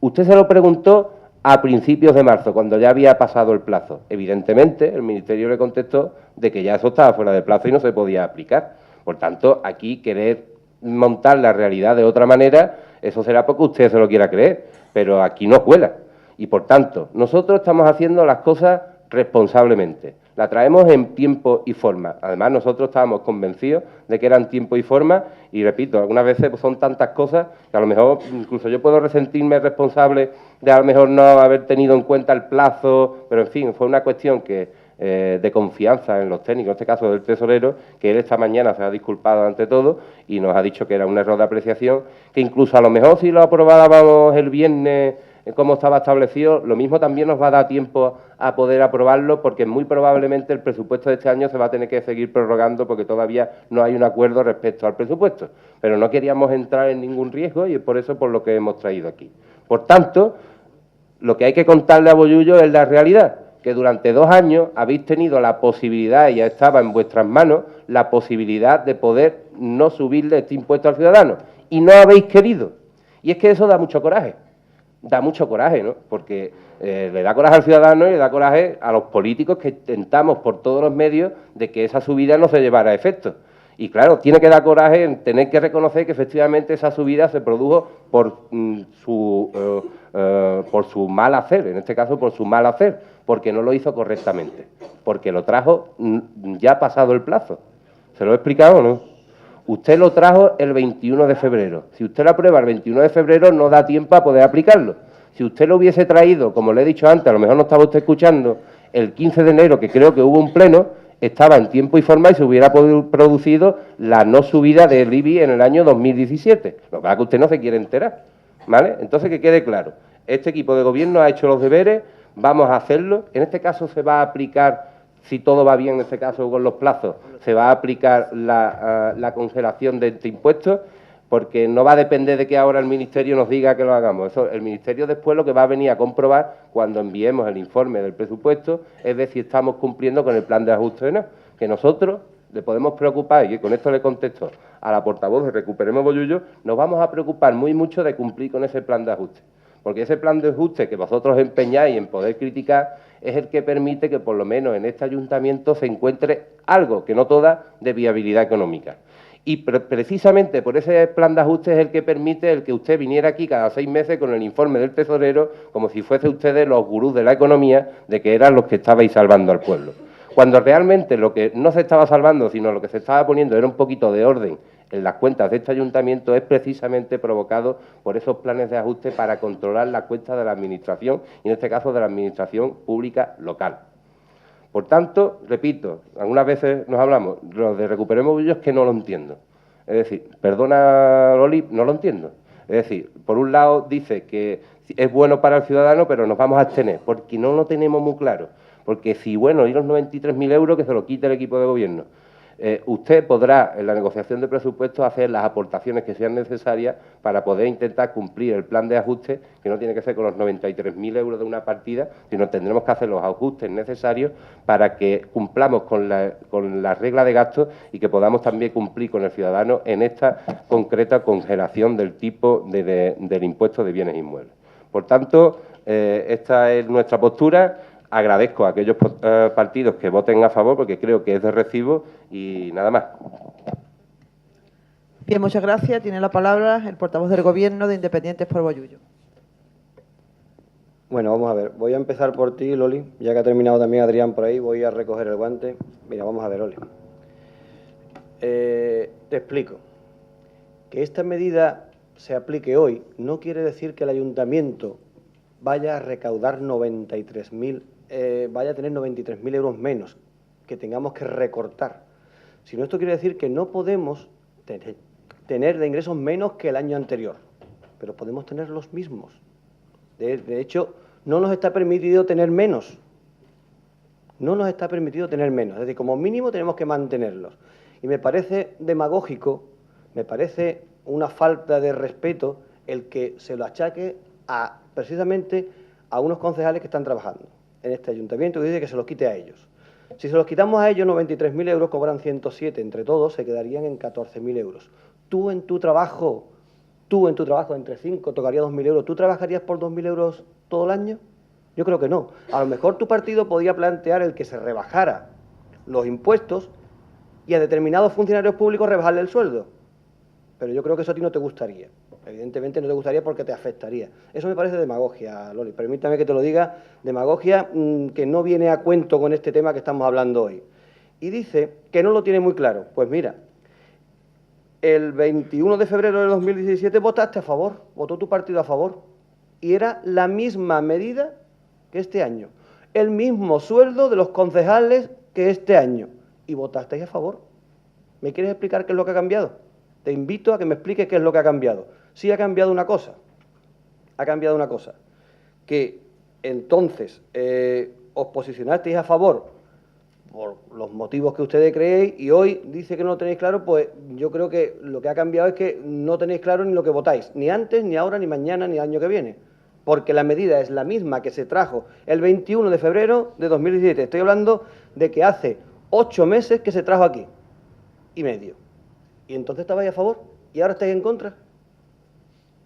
Usted se lo preguntó a principios de marzo, cuando ya había pasado el plazo. Evidentemente, el Ministerio le contestó de que ya eso estaba fuera de plazo y no se podía aplicar. Por tanto, aquí querer montar la realidad de otra manera, eso será porque usted se lo quiera creer, pero aquí no cuela. Y, por tanto, nosotros estamos haciendo las cosas responsablemente. La traemos en tiempo y forma. Además, nosotros estábamos convencidos de que eran tiempo y forma y, repito, algunas veces pues, son tantas cosas que a lo mejor incluso yo puedo resentirme responsable de a lo mejor no haber tenido en cuenta el plazo, pero, en fin, fue una cuestión que de confianza en los técnicos, en este caso del tesorero, que él esta mañana se ha disculpado ante todo y nos ha dicho que era un error de apreciación, que incluso a lo mejor si lo aprobábamos el viernes como estaba establecido, lo mismo también nos va a dar tiempo a poder aprobarlo, porque muy probablemente el presupuesto de este año se va a tener que seguir prorrogando porque todavía no hay un acuerdo respecto al presupuesto. Pero no queríamos entrar en ningún riesgo y es por eso por lo que hemos traído aquí. Por tanto, lo que hay que contarle a Bollullo es la realidad, que durante 2 años habéis tenido la posibilidad, y ya estaba en vuestras manos, la posibilidad de poder no subirle este impuesto al ciudadano. Y no habéis querido. Y es que eso da mucho coraje. Da mucho coraje, ¿no? Porque le da coraje al ciudadano y le da coraje a los políticos que intentamos por todos los medios de que esa subida no se llevara a efecto. Y claro, tiene que dar coraje en tener que reconocer que efectivamente esa subida se produjo por su mal hacer, en este caso por su mal hacer, porque no lo hizo correctamente, porque lo trajo ya pasado el plazo. ¿Se lo he explicado o no? Usted lo trajo el 21 de febrero. Si usted lo aprueba el 21 de febrero, no da tiempo a poder aplicarlo. Si usted lo hubiese traído, como le he dicho antes, a lo mejor no estaba usted escuchando, el 15 de enero, que creo que hubo un pleno, estaba en tiempo y forma y se hubiera producido la no subida del IBI en el año 2017. Lo que pasa es que usted no se quiere enterar, ¿vale? Entonces, que quede claro, este equipo de gobierno ha hecho los deberes, vamos a hacerlo. En este caso se va a aplicar, si todo va bien en este caso con los plazos, se va a aplicar la congelación de este impuesto, porque no va a depender de que ahora el Ministerio nos diga que lo hagamos. Eso, el Ministerio después lo que va a venir a comprobar cuando enviemos el informe del presupuesto es ver si estamos cumpliendo con el plan de ajuste o no. Que nosotros le podemos preocupar, y con esto le contesto a la portavoz de Recuperemos Bollullo, nos vamos a preocupar muy mucho de cumplir con ese plan de ajuste. Porque ese plan de ajuste que vosotros empeñáis en poder criticar es el que permite que por lo menos en este ayuntamiento se encuentre algo, que no toda, de viabilidad económica. Y precisamente por ese plan de ajuste es el que permite el que usted viniera aquí cada 6 meses con el informe del tesorero, como si fuese ustedes los gurús de la economía, de que eran los que estabais salvando al pueblo. Cuando realmente lo que no se estaba salvando, sino lo que se estaba poniendo era un poquito de orden en las cuentas de este ayuntamiento, es precisamente provocado por esos planes de ajuste para controlar las cuentas de la Administración, y en este caso de la Administración pública local. Por tanto, repito, algunas veces nos hablamos, lo de Recuperemos Bollullo es que no lo entiendo. Es decir, perdona Loli, no lo entiendo. Es decir, por un lado dice que es bueno para el ciudadano, pero nos vamos a abstener, porque no lo tenemos muy claro. Porque si, bueno, y los 93.000 euros que se lo quite el equipo de gobierno. Usted podrá, en la negociación de presupuestos, hacer las aportaciones que sean necesarias para poder intentar cumplir el plan de ajuste, que no tiene que ser con los 93.000 euros de una partida, sino tendremos que hacer los ajustes necesarios para que cumplamos con la regla de gastos y que podamos también cumplir con el ciudadano en esta concreta congelación del tipo del impuesto de bienes inmuebles. Por tanto, esta es nuestra postura. agradezco a aquellos partidos que voten a favor porque creo que es de recibo y nada más. Bien, muchas gracias. Tiene la palabra el portavoz del Gobierno de Independientes por Bollullo. Bueno, vamos a ver. Voy a empezar por ti, Loli. Ya que ha terminado también Adrián por ahí, voy a recoger el guante. Mira, vamos a ver, Loli. Te explico. Que esta medida se aplique hoy no quiere decir que el ayuntamiento vaya a recaudar 93.000, vaya a tener 93.000 euros menos, que tengamos que recortar. Sino esto quiere decir que no podemos tener de ingresos menos que el año anterior, pero podemos tener los mismos. De hecho, no nos está permitido tener menos. No nos está permitido tener menos. Es decir, como mínimo tenemos que mantenerlos. Y me parece demagógico, me parece una falta de respeto el que se lo achaque precisamente a unos concejales que están trabajando en este ayuntamiento, que dice que se los quite a ellos. Si se los quitamos a ellos, 93.000 euros, cobran 107 entre todos, se quedarían en 14.000 euros. Tú en tu trabajo entre 5 tocaría 2.000 euros. ¿Tú trabajarías por 2.000 euros todo el año? Yo creo que no. A lo mejor tu partido podía plantear el que se rebajara los impuestos y a determinados funcionarios públicos rebajarle el sueldo. Pero yo creo que eso a ti no te gustaría. Evidentemente no te gustaría porque te afectaría. Eso me parece demagogia, Loli. Permítame que te lo diga, demagogia que no viene a cuento con este tema que estamos hablando hoy. Y dice que no lo tiene muy claro. Pues mira, el 21 de febrero de 2017 votaste a favor, votó tu partido a favor, y era la misma medida que este año, el mismo sueldo de los concejales que este año, y votasteis a favor. ¿Me quieres explicar qué es lo que ha cambiado? Te invito a que me expliques qué es lo que ha cambiado. Sí ha cambiado una cosa, que entonces os posicionasteis a favor por los motivos que ustedes creéis y hoy dice que no lo tenéis claro, pues yo creo que lo que ha cambiado es que no tenéis claro ni lo que votáis, ni antes, ni ahora, ni mañana, ni el año que viene, porque la medida es la misma que se trajo el 21 de febrero de 2017. Estoy hablando de que hace 8 meses que se trajo aquí, y medio. Y entonces estabais a favor y ahora estáis en contra.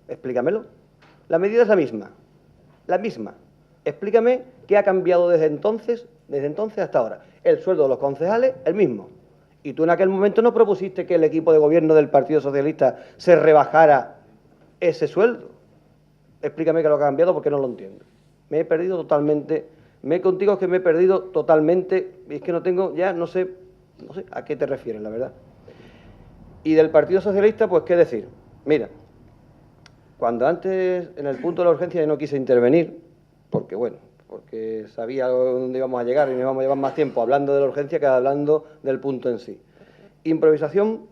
Explícamelo. La medida es la misma. Explícame qué ha cambiado desde entonces hasta ahora. El sueldo de los concejales, el mismo. Y tú en aquel momento no propusiste que el equipo de gobierno del Partido Socialista se rebajara ese sueldo. Explícame qué es lo que ha cambiado porque no lo entiendo. Me he perdido totalmente. Contigo es que me he perdido totalmente y es que no tengo, ya no sé a qué te refieres, la verdad. Y del Partido Socialista, pues qué decir. Mira, cuando antes, en el punto de la urgencia, yo no quise intervenir, porque sabía dónde íbamos a llegar y nos íbamos a llevar más tiempo hablando de la urgencia que hablando del punto en sí. Improvisación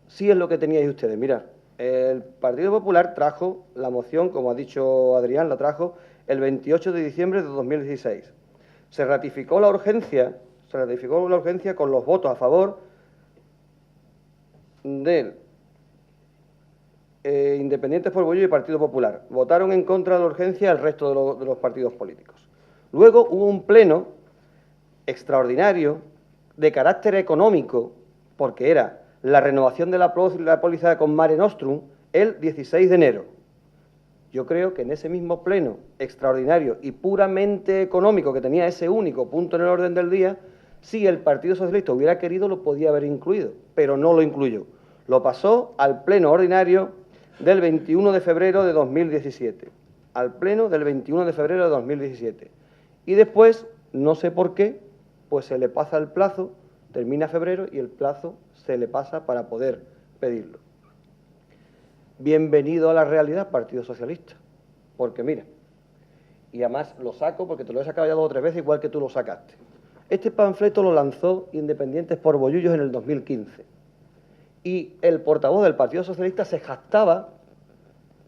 sí es lo que teníais ustedes. Mirad, el Partido Popular trajo la moción, como ha dicho Adrián, la trajo el 28 de diciembre de 2016. Se ratificó la urgencia con los votos a favor del Independientes por Bollullo y Partido Popular. Votaron en contra de la urgencia el resto de los partidos políticos. Luego hubo un pleno extraordinario de carácter económico, porque era la renovación de la póliza con Mare Nostrum el 16 de enero. Yo creo que en ese mismo pleno extraordinario y puramente económico que tenía ese único punto en el orden del día, si el Partido Socialista hubiera querido lo podía haber incluido, pero no lo incluyó. Lo pasó al pleno ordinario del 21 de febrero de 2017. Al pleno del 21 de febrero de 2017. Y después, no sé por qué, pues se le pasa el plazo, termina febrero y el plazo se le pasa para poder pedirlo. Bienvenido a la realidad, Partido Socialista. Porque mira, y además lo saco porque te lo he sacado ya 2 o 3 veces, igual que tú lo sacaste. Este panfleto lo lanzó Independientes por Bollullos en el 2015. Y el portavoz del Partido Socialista se jactaba,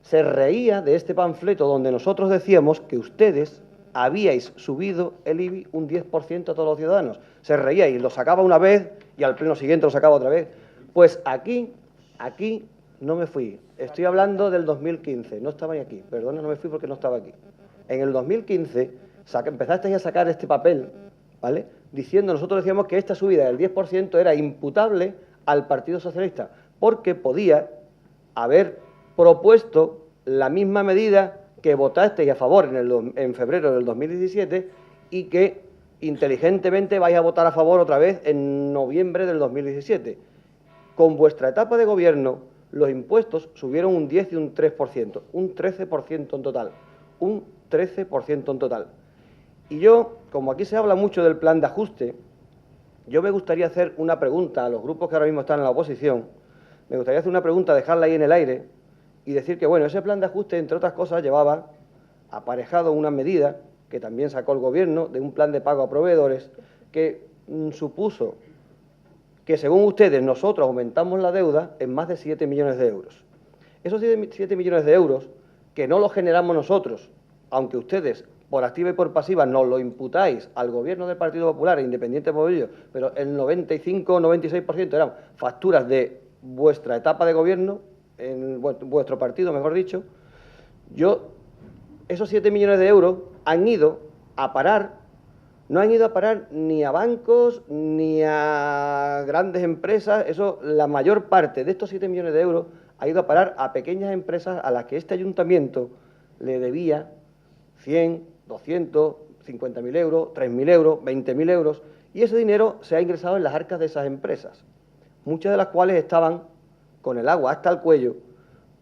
se reía de este panfleto donde nosotros decíamos que ustedes habíais subido el IBI un 10% a todos los ciudadanos. Se reía y lo sacaba una vez y al pleno siguiente lo sacaba otra vez. Pues aquí no me fui. Estoy hablando del 2015. No estaba ni aquí. Perdona, no me fui porque no estaba aquí. En el 2015 empezasteis a sacar este papel, ¿vale? Diciendo, nosotros decíamos que esta subida del 10% era imputable al Partido Socialista, porque podía haber propuesto la misma medida que votasteis a favor en febrero del 2017 y que inteligentemente vais a votar a favor otra vez en noviembre del 2017. Con vuestra etapa de gobierno, los impuestos subieron un 10 y un 3%, un 13% en total, un 13% en total. Y yo, como aquí se habla mucho del plan de ajuste, yo me gustaría hacer una pregunta a los grupos que ahora mismo están en la oposición, me gustaría hacer una pregunta, dejarla ahí en el aire y decir que, bueno, ese plan de ajuste, entre otras cosas, llevaba aparejado una medida que también sacó el Gobierno de un plan de pago a proveedores que supuso que, según ustedes, nosotros aumentamos la deuda en más de 7 millones de euros. Esos 7 millones de euros, que no los generamos nosotros, aunque ustedes, por activa y por pasiva, nos lo imputáis al Gobierno del Partido Popular, independiente por ello, pero el 95 o 96% eran facturas de vuestra etapa de gobierno, en vuestro partido, mejor dicho, esos 7 millones de euros han ido a parar, no han ido a parar ni a bancos ni a grandes empresas, la mayor parte de estos 7 millones de euros ha ido a parar a pequeñas empresas a las que este ayuntamiento le debía 100, 200, 50.000 euros, 3.000 euros, 20.000 euros, y ese dinero se ha ingresado en las arcas de esas empresas, muchas de las cuales estaban con el agua hasta el cuello,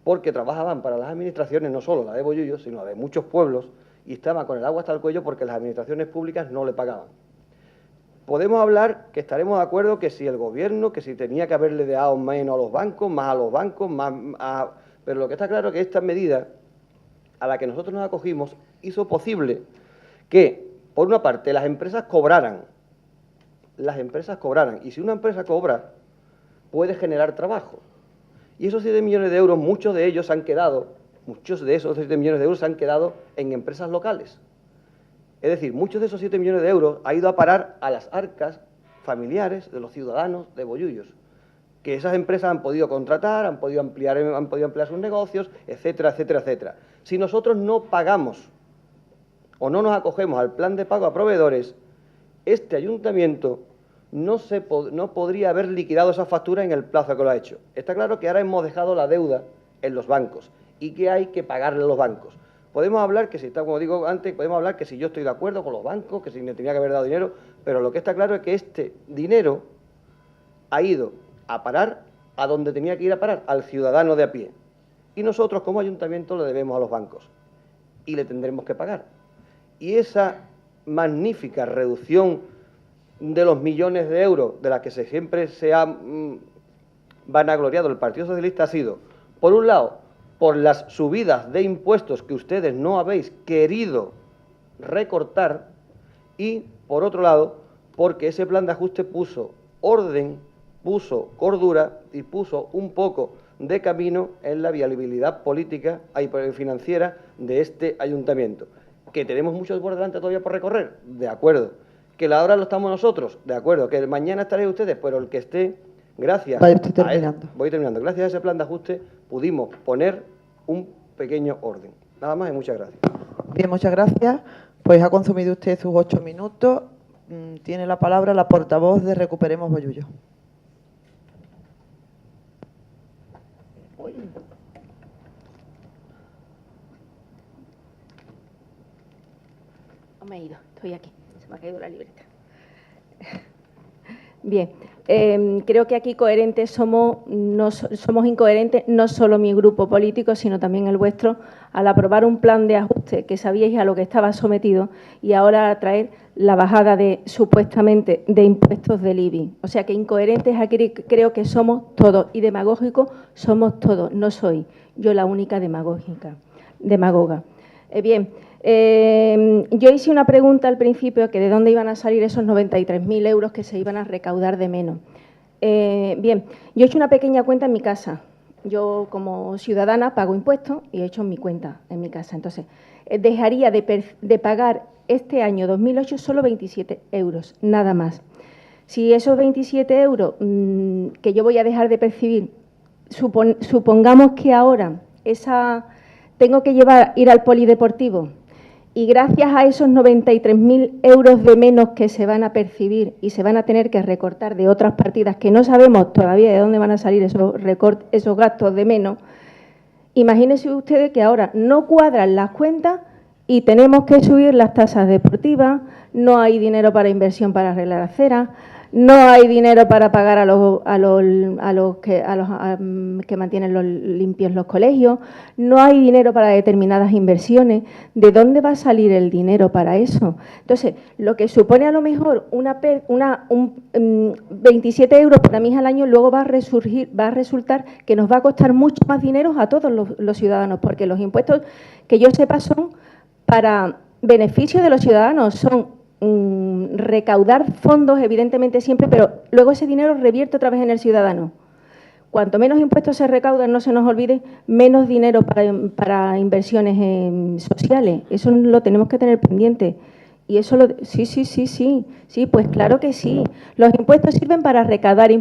porque trabajaban para las administraciones, no solo la de Bollullo, sino la de muchos pueblos, y estaban con el agua hasta el cuello porque las administraciones públicas no le pagaban. Podemos hablar que estaremos de acuerdo que si el Gobierno, que si tenía que haberle dado menos a los bancos, más a los bancos, pero lo que está claro es que esta medida a la que nosotros nos acogimos hizo posible que, por una parte, las empresas cobraran, y si una empresa cobra, puede generar trabajo. Y esos 7 millones de euros, muchos de esos 7 millones de euros se han quedado en empresas locales. Es decir, muchos de esos 7 millones de euros ha ido a parar a las arcas familiares de los ciudadanos de Bollullos, que esas empresas han podido contratar, han podido ampliar sus negocios, etcétera, etcétera, etcétera. Si nosotros no pagamos o no nos acogemos al plan de pago a proveedores, este ayuntamiento no podría haber liquidado esa factura en el plazo que lo ha hecho. Está claro que ahora hemos dejado la deuda en los bancos y que hay que pagarle a los bancos. Podemos hablar que, como digo antes, podemos hablar que si yo estoy de acuerdo con los bancos, que si me tenía que haber dado dinero, pero lo que está claro es que este dinero ha ido a parar a donde tenía que ir a parar, al ciudadano de a pie. Y nosotros, como ayuntamiento, le debemos a los bancos y le tendremos que pagar. Y esa magnífica reducción de los millones de euros de la que siempre se ha vanagloriado el Partido Socialista ha sido, por un lado, por las subidas de impuestos que ustedes no habéis querido recortar y, por otro lado, porque ese plan de ajuste puso orden, puso cordura y puso un poco de camino en la viabilidad política y financiera de este ayuntamiento. Que tenemos mucho por delante todavía por recorrer, de acuerdo. Que la hora lo estamos nosotros, de acuerdo. Que mañana estaréis ustedes, pero el que esté, gracias voy terminando. Gracias a ese plan de ajuste pudimos poner un pequeño orden. Nada más y muchas gracias. Bien, muchas gracias. Pues ha consumido usted sus 8 minutos. Tiene la palabra la portavoz de Recuperemos Bollullo. No me he ido, estoy aquí. Se me ha caído la libreta. Bien, creo que aquí somos incoherentes, no solo mi grupo político, sino también el vuestro, al aprobar un plan de ajuste que sabíais a lo que estaba sometido y ahora a traer la bajada supuestamente de impuestos del IBI. O sea que incoherentes aquí creo que somos todos y demagógicos somos todos. No soy yo la única demagoga. Bien. Yo hice una pregunta al principio, que de dónde iban a salir esos 93.000 euros que se iban a recaudar de menos. Bien, yo he hecho una pequeña cuenta en mi casa. Yo, como ciudadana, pago impuestos y he hecho mi cuenta en mi casa. Entonces, dejaría de pagar este año 2008 solo 27 euros, nada más. Si esos 27 euros que yo voy a dejar de percibir, supongamos que ahora tengo que ir al polideportivo, y gracias a esos 93.000 euros de menos que se van a percibir y se van a tener que recortar de otras partidas que no sabemos todavía de dónde van a salir esos gastos de menos, imagínense ustedes que ahora no cuadran las cuentas y tenemos que subir las tasas deportivas, no hay dinero para inversión para arreglar aceras, no hay dinero para pagar a los que mantienen limpios los colegios, no hay dinero para determinadas inversiones. ¿De dónde va a salir el dinero para eso? Entonces, lo que supone a lo mejor 27 euros para mí al año, luego va a resultar que nos va a costar mucho más dinero a todos los ciudadanos, porque los impuestos, que yo sepa, son para beneficio de los ciudadanos, son recaudar fondos, evidentemente siempre, pero luego ese dinero revierte otra vez en el ciudadano. Cuanto menos impuestos se recaudan, no se nos olvide, menos dinero para inversiones sociales. Eso lo tenemos que tener pendiente. Y eso sí, pues claro que sí. Los impuestos sirven para recaudar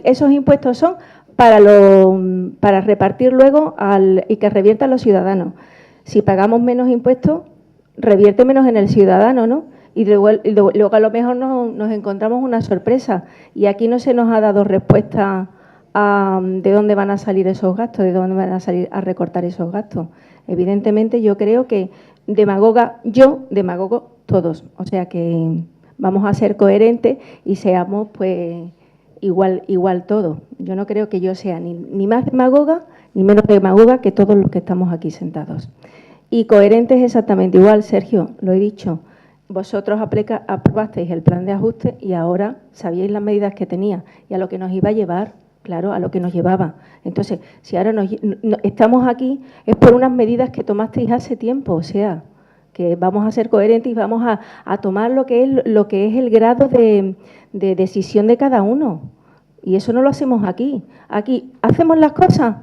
esos impuestos son para repartir luego y que reviertan los ciudadanos. Si pagamos menos impuestos, revierte menos en el ciudadano, ¿no? Y luego a lo mejor nos encontramos una sorpresa. Y aquí no se nos ha dado respuesta a de dónde van a salir esos gastos, de dónde van a salir a recortar esos gastos. Evidentemente yo creo que demagogo todos. O sea que vamos a ser coherentes y seamos pues igual todos. Yo no creo que yo sea ni más demagoga ni menos demagoga que todos los que estamos aquí sentados. Y coherentes exactamente igual, Sergio, lo he dicho. Vosotros aprobasteis el plan de ajuste y ahora sabíais las medidas que tenía y a lo que nos iba a llevar, claro, a lo que nos llevaba. Entonces, si ahora estamos aquí es por unas medidas que tomasteis hace tiempo, o sea, que vamos a ser coherentes y vamos a tomar lo que es el grado de decisión de cada uno. Y eso no lo hacemos aquí. Aquí hacemos las cosas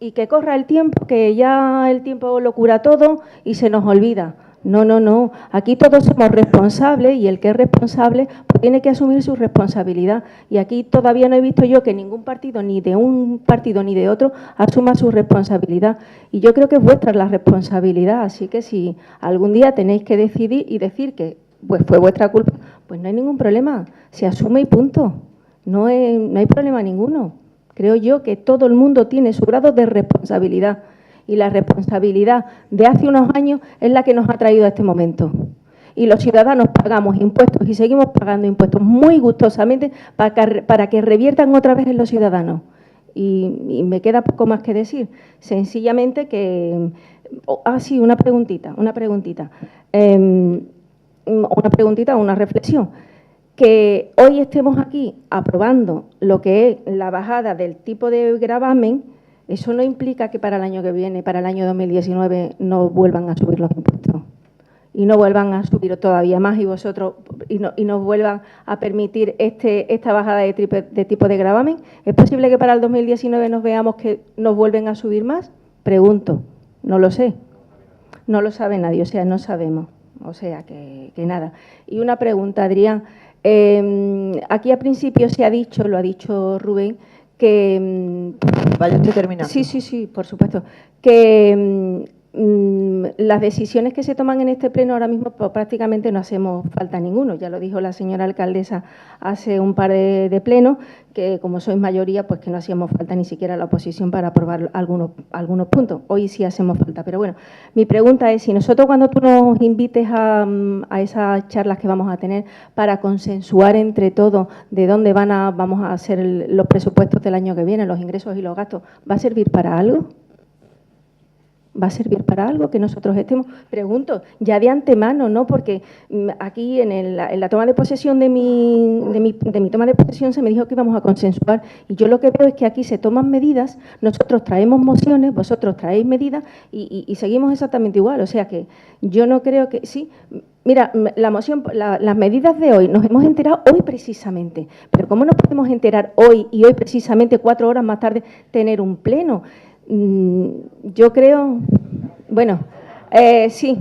y que corra el tiempo, que ya el tiempo lo cura todo y se nos olvida. No. Aquí todos somos responsables y el que es responsable pues tiene que asumir su responsabilidad. Y aquí todavía no he visto yo que ningún partido, ni de un partido ni de otro, asuma su responsabilidad. Y yo creo que es vuestra la responsabilidad. Así que si algún día tenéis que decidir y decir que pues fue vuestra culpa, pues no hay ningún problema. Se asume y punto. No hay problema ninguno. Creo yo que todo el mundo tiene su grado de responsabilidad y la responsabilidad de hace unos años es la que nos ha traído a este momento. Y los ciudadanos pagamos impuestos y seguimos pagando impuestos muy gustosamente para que reviertan otra vez en los ciudadanos. Y me queda poco más que decir. Sencillamente que... sí, una preguntita, una reflexión. Que hoy estemos aquí aprobando lo que es la bajada del tipo de gravamen, eso no implica que para el año que viene, para el año 2019, no vuelvan a subir los impuestos y no vuelvan a subir todavía más y no vuelvan a permitir esta bajada de tipo de gravamen. ¿Es posible que para el 2019 nos veamos que nos vuelven a subir más? Pregunto, no lo sé. No lo sabe nadie, o sea, no sabemos. O sea, que nada. Y una pregunta, Adrián. Aquí al principio se ha dicho, lo ha dicho Rubén, que... Vaya usted terminando. Sí, por supuesto. Que las decisiones que se toman en este pleno ahora mismo pues, prácticamente no hacemos falta ninguno. Ya lo dijo la señora alcaldesa hace un par de plenos, que como sois mayoría, pues que no hacíamos falta ni siquiera la oposición para aprobar algunos puntos. Hoy sí hacemos falta. Pero bueno, mi pregunta es, si nosotros cuando tú nos invites a esas charlas que vamos a tener para consensuar entre todos de dónde vamos a hacer los presupuestos del año que viene, los ingresos y los gastos, ¿va a servir para algo? ¿Va a servir para algo que nosotros estemos? Pregunto, ya de antemano, ¿no? Porque aquí en la toma de posesión de mi toma de posesión se me dijo que íbamos a consensuar y yo lo que veo es que aquí se toman medidas, nosotros traemos mociones, vosotros traéis medidas y seguimos exactamente igual. O sea que yo no creo que... Sí, mira, las medidas de hoy nos hemos enterado hoy precisamente, pero ¿cómo nos podemos enterar hoy y hoy precisamente 4 horas más tarde tener un pleno? Yo creo, bueno, sí,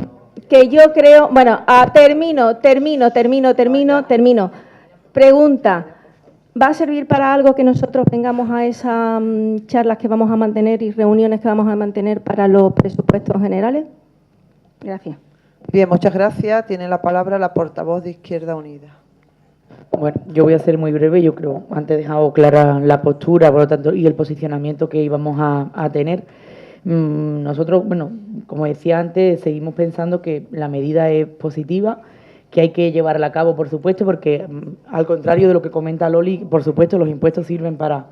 que yo creo, bueno, termino. Pregunta, ¿va a servir para algo que nosotros vengamos a esas charlas que vamos a mantener y reuniones que vamos a mantener para los presupuestos generales? Gracias. Bien, muchas gracias. Tiene la palabra la portavoz de Izquierda Unida. Bueno, yo voy a ser muy breve. Yo creo, antes he dejado clara la postura, por lo tanto, y el posicionamiento que íbamos a tener. Nosotros, bueno, como decía antes, seguimos pensando que la medida es positiva, que hay que llevarla a cabo, por supuesto, porque al contrario de lo que comenta Loli, por supuesto los impuestos sirven para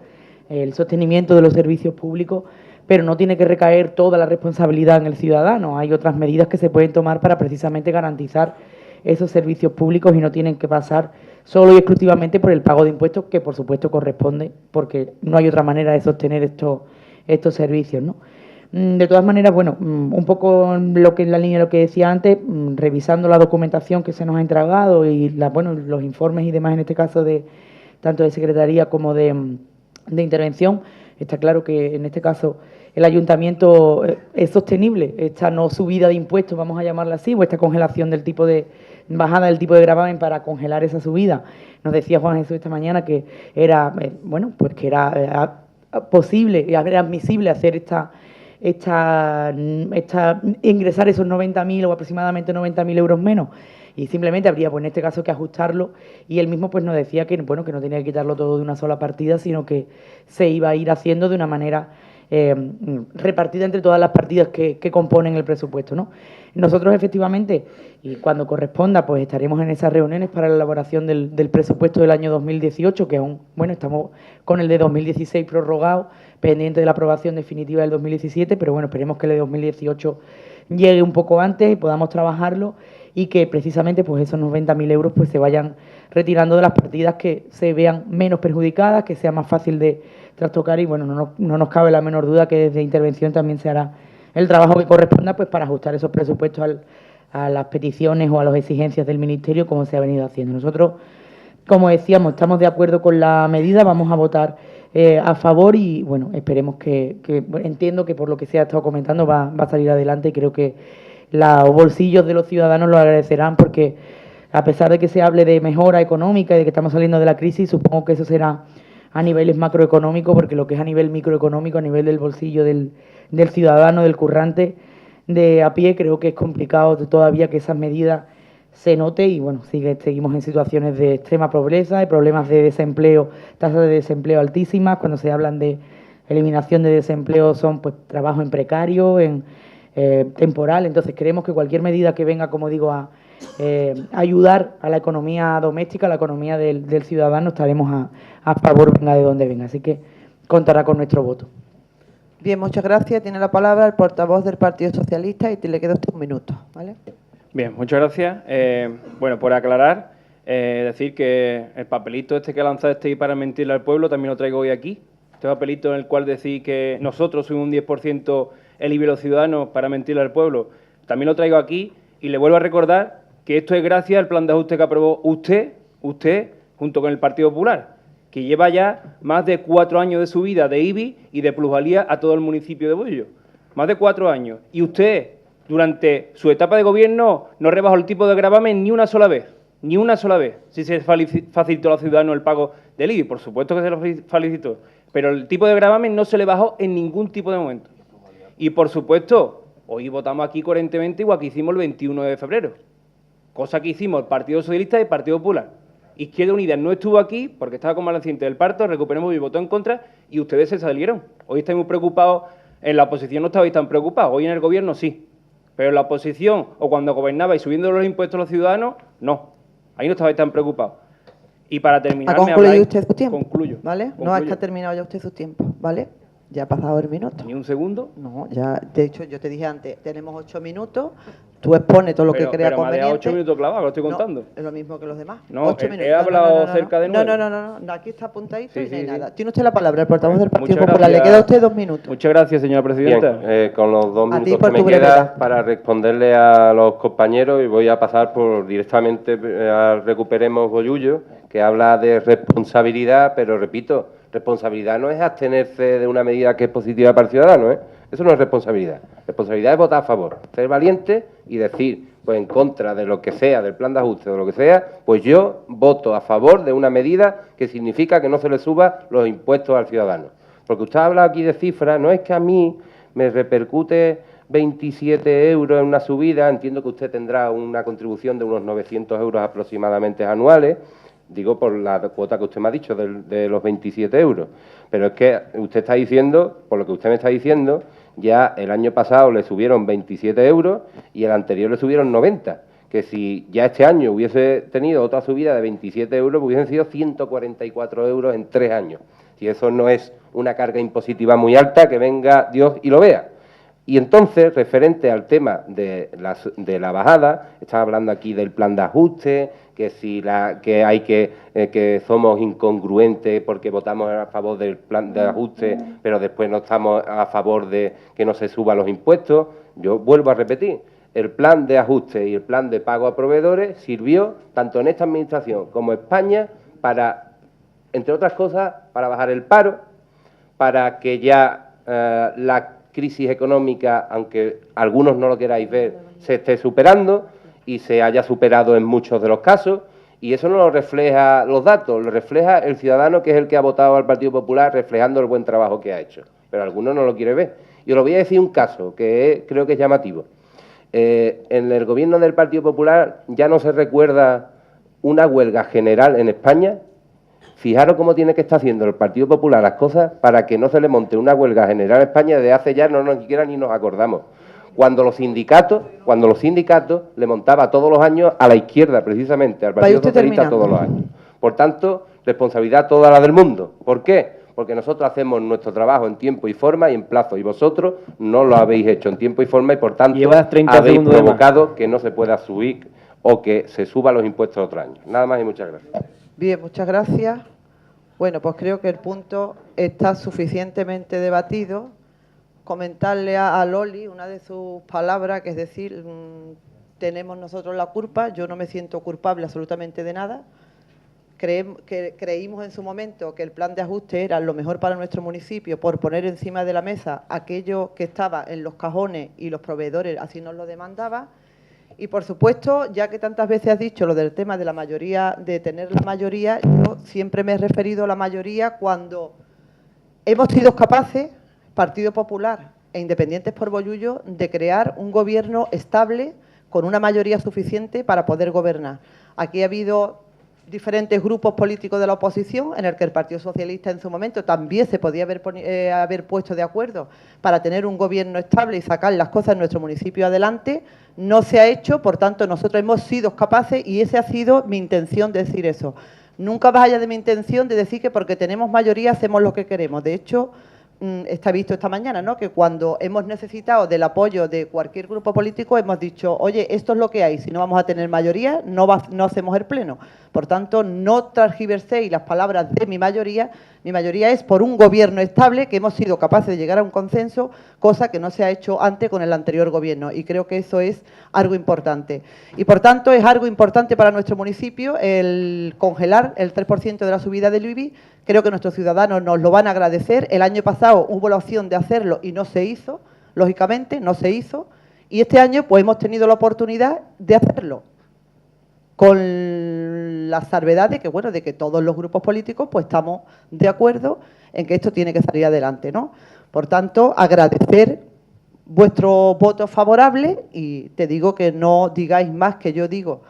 el sostenimiento de los servicios públicos, pero no tiene que recaer toda la responsabilidad en el ciudadano. Hay otras medidas que se pueden tomar para precisamente garantizar esos servicios públicos y no tienen que pasar solo y exclusivamente por el pago de impuestos, que por supuesto corresponde, porque no hay otra manera de sostener estos servicios, ¿no? De todas maneras, bueno, un poco lo que en la línea de lo que decía antes, revisando la documentación que se nos ha entregado y los informes y demás, en este caso de tanto de Secretaría como de intervención, está claro que en este caso el ayuntamiento es sostenible esta no subida de impuestos, vamos a llamarla así, o esta congelación del tipo de bajada del tipo de gravamen para congelar esa subida. Nos decía Juan Jesús esta mañana que era que era posible y era admisible hacer ingresar esos 90.000 o aproximadamente 90.000 euros menos, y simplemente habría, pues en este caso, que ajustarlo, y él mismo pues nos decía que no tenía que quitarlo todo de una sola partida, sino que se iba a ir haciendo de una manera repartida entre todas las partidas que componen el presupuesto, ¿no? Nosotros efectivamente, y cuando corresponda, pues estaremos en esas reuniones para la elaboración del presupuesto del año 2018, que aún, estamos con el de 2016 prorrogado, pendiente de la aprobación definitiva del 2017, pero bueno, esperemos que el de 2018 llegue un poco antes y podamos trabajarlo, y que precisamente pues esos 90.000 euros pues se vayan retirando de las partidas que se vean menos perjudicadas, que sea más fácil de trastocar, y bueno, no nos cabe la menor duda que desde intervención también se hará el trabajo que corresponda pues para ajustar esos presupuestos a las peticiones o a las exigencias del Ministerio, como se ha venido haciendo. Nosotros, como decíamos, estamos de acuerdo con la medida, vamos a votar a favor, y bueno, esperemos entiendo que por lo que se ha estado comentando va a salir adelante, y creo que los bolsillos de los ciudadanos lo agradecerán, porque a pesar de que se hable de mejora económica y de que estamos saliendo de la crisis, supongo que eso será a niveles macroeconómicos, porque lo que es a nivel microeconómico, a nivel del bolsillo del ciudadano, del currante de a pie, creo que es complicado todavía que esas medidas se note, y bueno, seguimos en situaciones de extrema pobreza, de problemas de desempleo, tasas de desempleo altísimas. Cuando se hablan de eliminación de desempleo son pues trabajo en precario, en temporal. Entonces creemos que cualquier medida que venga, como digo, a ayudar a la economía doméstica, a la economía del ciudadano, estaremos a favor, venga de donde venga. Así que contará con nuestro voto. Bien, muchas gracias. Tiene la palabra el portavoz del Partido Socialista y le queda usted un minuto, ¿vale? Bien, muchas gracias. Por aclarar, decir que el papelito que ha lanzado para mentirle al pueblo también lo traigo hoy aquí. Este papelito en el cual decís que nosotros somos un 10% el IBI de los ciudadanos para mentirle al pueblo, también lo traigo aquí, y le vuelvo a recordar que esto es gracias al plan de ajuste que aprobó usted junto con el Partido Popular, que lleva ya más de 4 años de subida de IBI y de plusvalía a todo el municipio de Bohillo. Más de 4 años. Y usted, durante su etapa de gobierno, no rebajó el tipo de gravamen ni una sola vez. Ni una sola vez. Si se facilitó a los ciudadanos el pago del IBI, por supuesto que se lo facilitó. Pero el tipo de gravamen no se le bajó en ningún tipo de momento. Y, por supuesto, hoy votamos aquí coherentemente igual que hicimos el 21 de febrero. Cosa que hicimos el Partido Socialista y el Partido Popular. Izquierda Unida no estuvo aquí porque estaba convaleciente del parto, Recuperemos y votó en contra, y ustedes se salieron. Hoy estáis muy preocupados, en la oposición no estabais tan preocupados, hoy en el gobierno sí. Pero en la oposición o cuando gobernabais subiendo los impuestos a los ciudadanos, no. Ahí no estabais tan preocupados. Y para terminar, ¿ha concluido usted su tiempo? Concluyo. ¿Vale? No, es que ha terminado ya usted su tiempo, ¿vale? Ya ha pasado el minuto. ¿Ni un segundo? No, ya, de hecho, yo te dije antes, tenemos 8 minutos, tú expones todo lo que creas conveniente. Pero 8 minutos clavados, lo estoy contando. No, es lo mismo que los demás. No, 8 minutos. He hablado cerca de 9. No, aquí está apuntadito y no hay nada. Tiene usted la palabra, el portavoz del Partido Muchas Popular. gracias. Le queda a usted 2 minutos. Muchas gracias, señora presidenta. Bien, con los 2 A ti minutos por que tu me queda brevedad. para responderle a los compañeros, y voy a pasar directamente a Recuperemos Bollullo, que habla de responsabilidad, pero repito, responsabilidad no es abstenerse de una medida que es positiva para el ciudadano, ¿eh? Eso no es responsabilidad. Responsabilidad es votar a favor, ser valiente y decir, pues en contra de lo que sea, del plan de ajuste o de lo que sea, pues yo voto a favor de una medida que significa que no se le suba los impuestos al ciudadano. Porque usted ha hablado aquí de cifras, no es que a mí me repercute 27 euros en una subida, entiendo que usted tendrá una contribución de unos 900 euros aproximadamente anuales, digo por la cuota que usted me ha dicho de los 27 euros. Pero es que usted está diciendo, por lo que usted me está diciendo, ya el año pasado le subieron 27 euros y el anterior le subieron 90. Que si ya este año hubiese tenido otra subida de 27 euros, hubiesen sido 144 euros en 3 años. Si eso no es una carga impositiva muy alta, que venga Dios y lo vea. Y entonces, referente al tema de la bajada, estaba hablando aquí del plan de ajuste, que somos incongruentes porque votamos a favor del plan de ajuste, pero después no estamos a favor de que no se suban los impuestos. Yo vuelvo a repetir, el plan de ajuste y el plan de pago a proveedores sirvió tanto en esta administración como en España para, entre otras cosas, para bajar el paro, para que ya la crisis económica, aunque algunos no lo queráis ver, se esté superando y se haya superado en muchos de los casos, y eso no lo refleja los datos, lo refleja el ciudadano, que es el que ha votado al Partido Popular, reflejando el buen trabajo que ha hecho. Pero algunos no lo quieren ver. Y os lo voy a decir un caso que creo que es llamativo. En el gobierno del Partido Popular ya no se recuerda una huelga general en España. Fijaros cómo tiene que estar haciendo el Partido Popular las cosas para que no se le monte una huelga general en España desde hace ya no ni siquiera ni nos acordamos. Cuando los sindicatos le montaba todos los años a la izquierda, precisamente, al Partido Socialista todos los años. Por tanto, responsabilidad toda la del mundo. ¿Por qué? Porque nosotros hacemos nuestro trabajo en tiempo y forma y en plazo, y vosotros no lo habéis hecho en tiempo y forma, y por tanto habéis provocado que no se pueda subir o que se suban los impuestos otro año. Nada más y muchas gracias. Bien, muchas gracias. Bueno, pues creo que el punto está suficientemente debatido. Comentarle a Loli una de sus palabras, que es decir, tenemos nosotros la culpa. Yo no me siento culpable absolutamente de nada. Creímos en su momento que el plan de ajuste era lo mejor para nuestro municipio por poner encima de la mesa aquello que estaba en los cajones y los proveedores así nos lo demandaban. Y, por supuesto, ya que tantas veces has dicho lo del tema de la mayoría, de tener la mayoría, yo siempre me he referido a la mayoría cuando hemos sido capaces, Partido Popular e Independientes por Bollullo, de crear un gobierno estable con una mayoría suficiente para poder gobernar. Aquí ha habido diferentes grupos políticos de la oposición, en el que el Partido Socialista en su momento también se podía haber puesto de acuerdo para tener un gobierno estable y sacar las cosas en nuestro municipio adelante. No se ha hecho, por tanto, nosotros hemos sido capaces, y esa ha sido mi intención de decir eso. Nunca vaya de mi intención de decir que porque tenemos mayoría hacemos lo que queremos. De hecho, está visto esta mañana, ¿no?, que cuando hemos necesitado del apoyo de cualquier grupo político hemos dicho, oye, esto es lo que hay, si no vamos a tener mayoría no hacemos el pleno. Por tanto, no transgiverséis las palabras de mi mayoría es por un gobierno estable, que hemos sido capaces de llegar a un consenso, cosa que no se ha hecho antes con el anterior gobierno, y creo que eso es algo importante. Y por tanto es algo importante para nuestro municipio el congelar el 3% de la subida del IBI. Creo que nuestros ciudadanos nos lo van a agradecer. El año pasado hubo la opción de hacerlo y no se hizo, lógicamente, no se hizo. Y este año pues hemos tenido la oportunidad de hacerlo, con la salvedad de que, bueno, de que todos los grupos políticos pues estamos de acuerdo en que esto tiene que salir adelante, ¿no? Por tanto, agradecer vuestro voto favorable, y te digo que no digáis más que yo digo.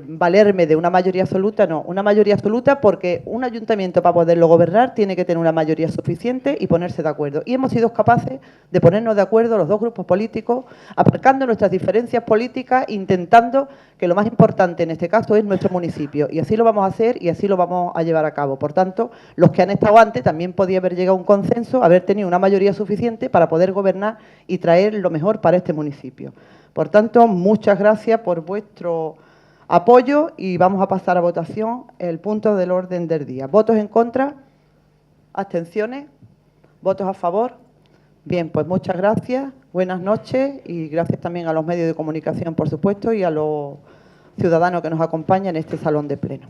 Valerme de una mayoría absoluta, no, una mayoría absoluta, porque un ayuntamiento, para poderlo gobernar, tiene que tener una mayoría suficiente y ponerse de acuerdo. Y hemos sido capaces de ponernos de acuerdo los dos grupos políticos, aparcando nuestras diferencias políticas, intentando que lo más importante en este caso es nuestro municipio. Y así lo vamos a hacer y así lo vamos a llevar a cabo. Por tanto, los que han estado antes también podía haber llegado a un consenso, haber tenido una mayoría suficiente para poder gobernar y traer lo mejor para este municipio. Por tanto, muchas gracias por vuestro apoyo, y vamos a pasar a votación el punto del orden del día. ¿Votos en contra? ¿Abstenciones? ¿Votos a favor? Bien, pues muchas gracias, buenas noches, y gracias también a los medios de comunicación, por supuesto, y a los ciudadanos que nos acompañan en este salón de pleno.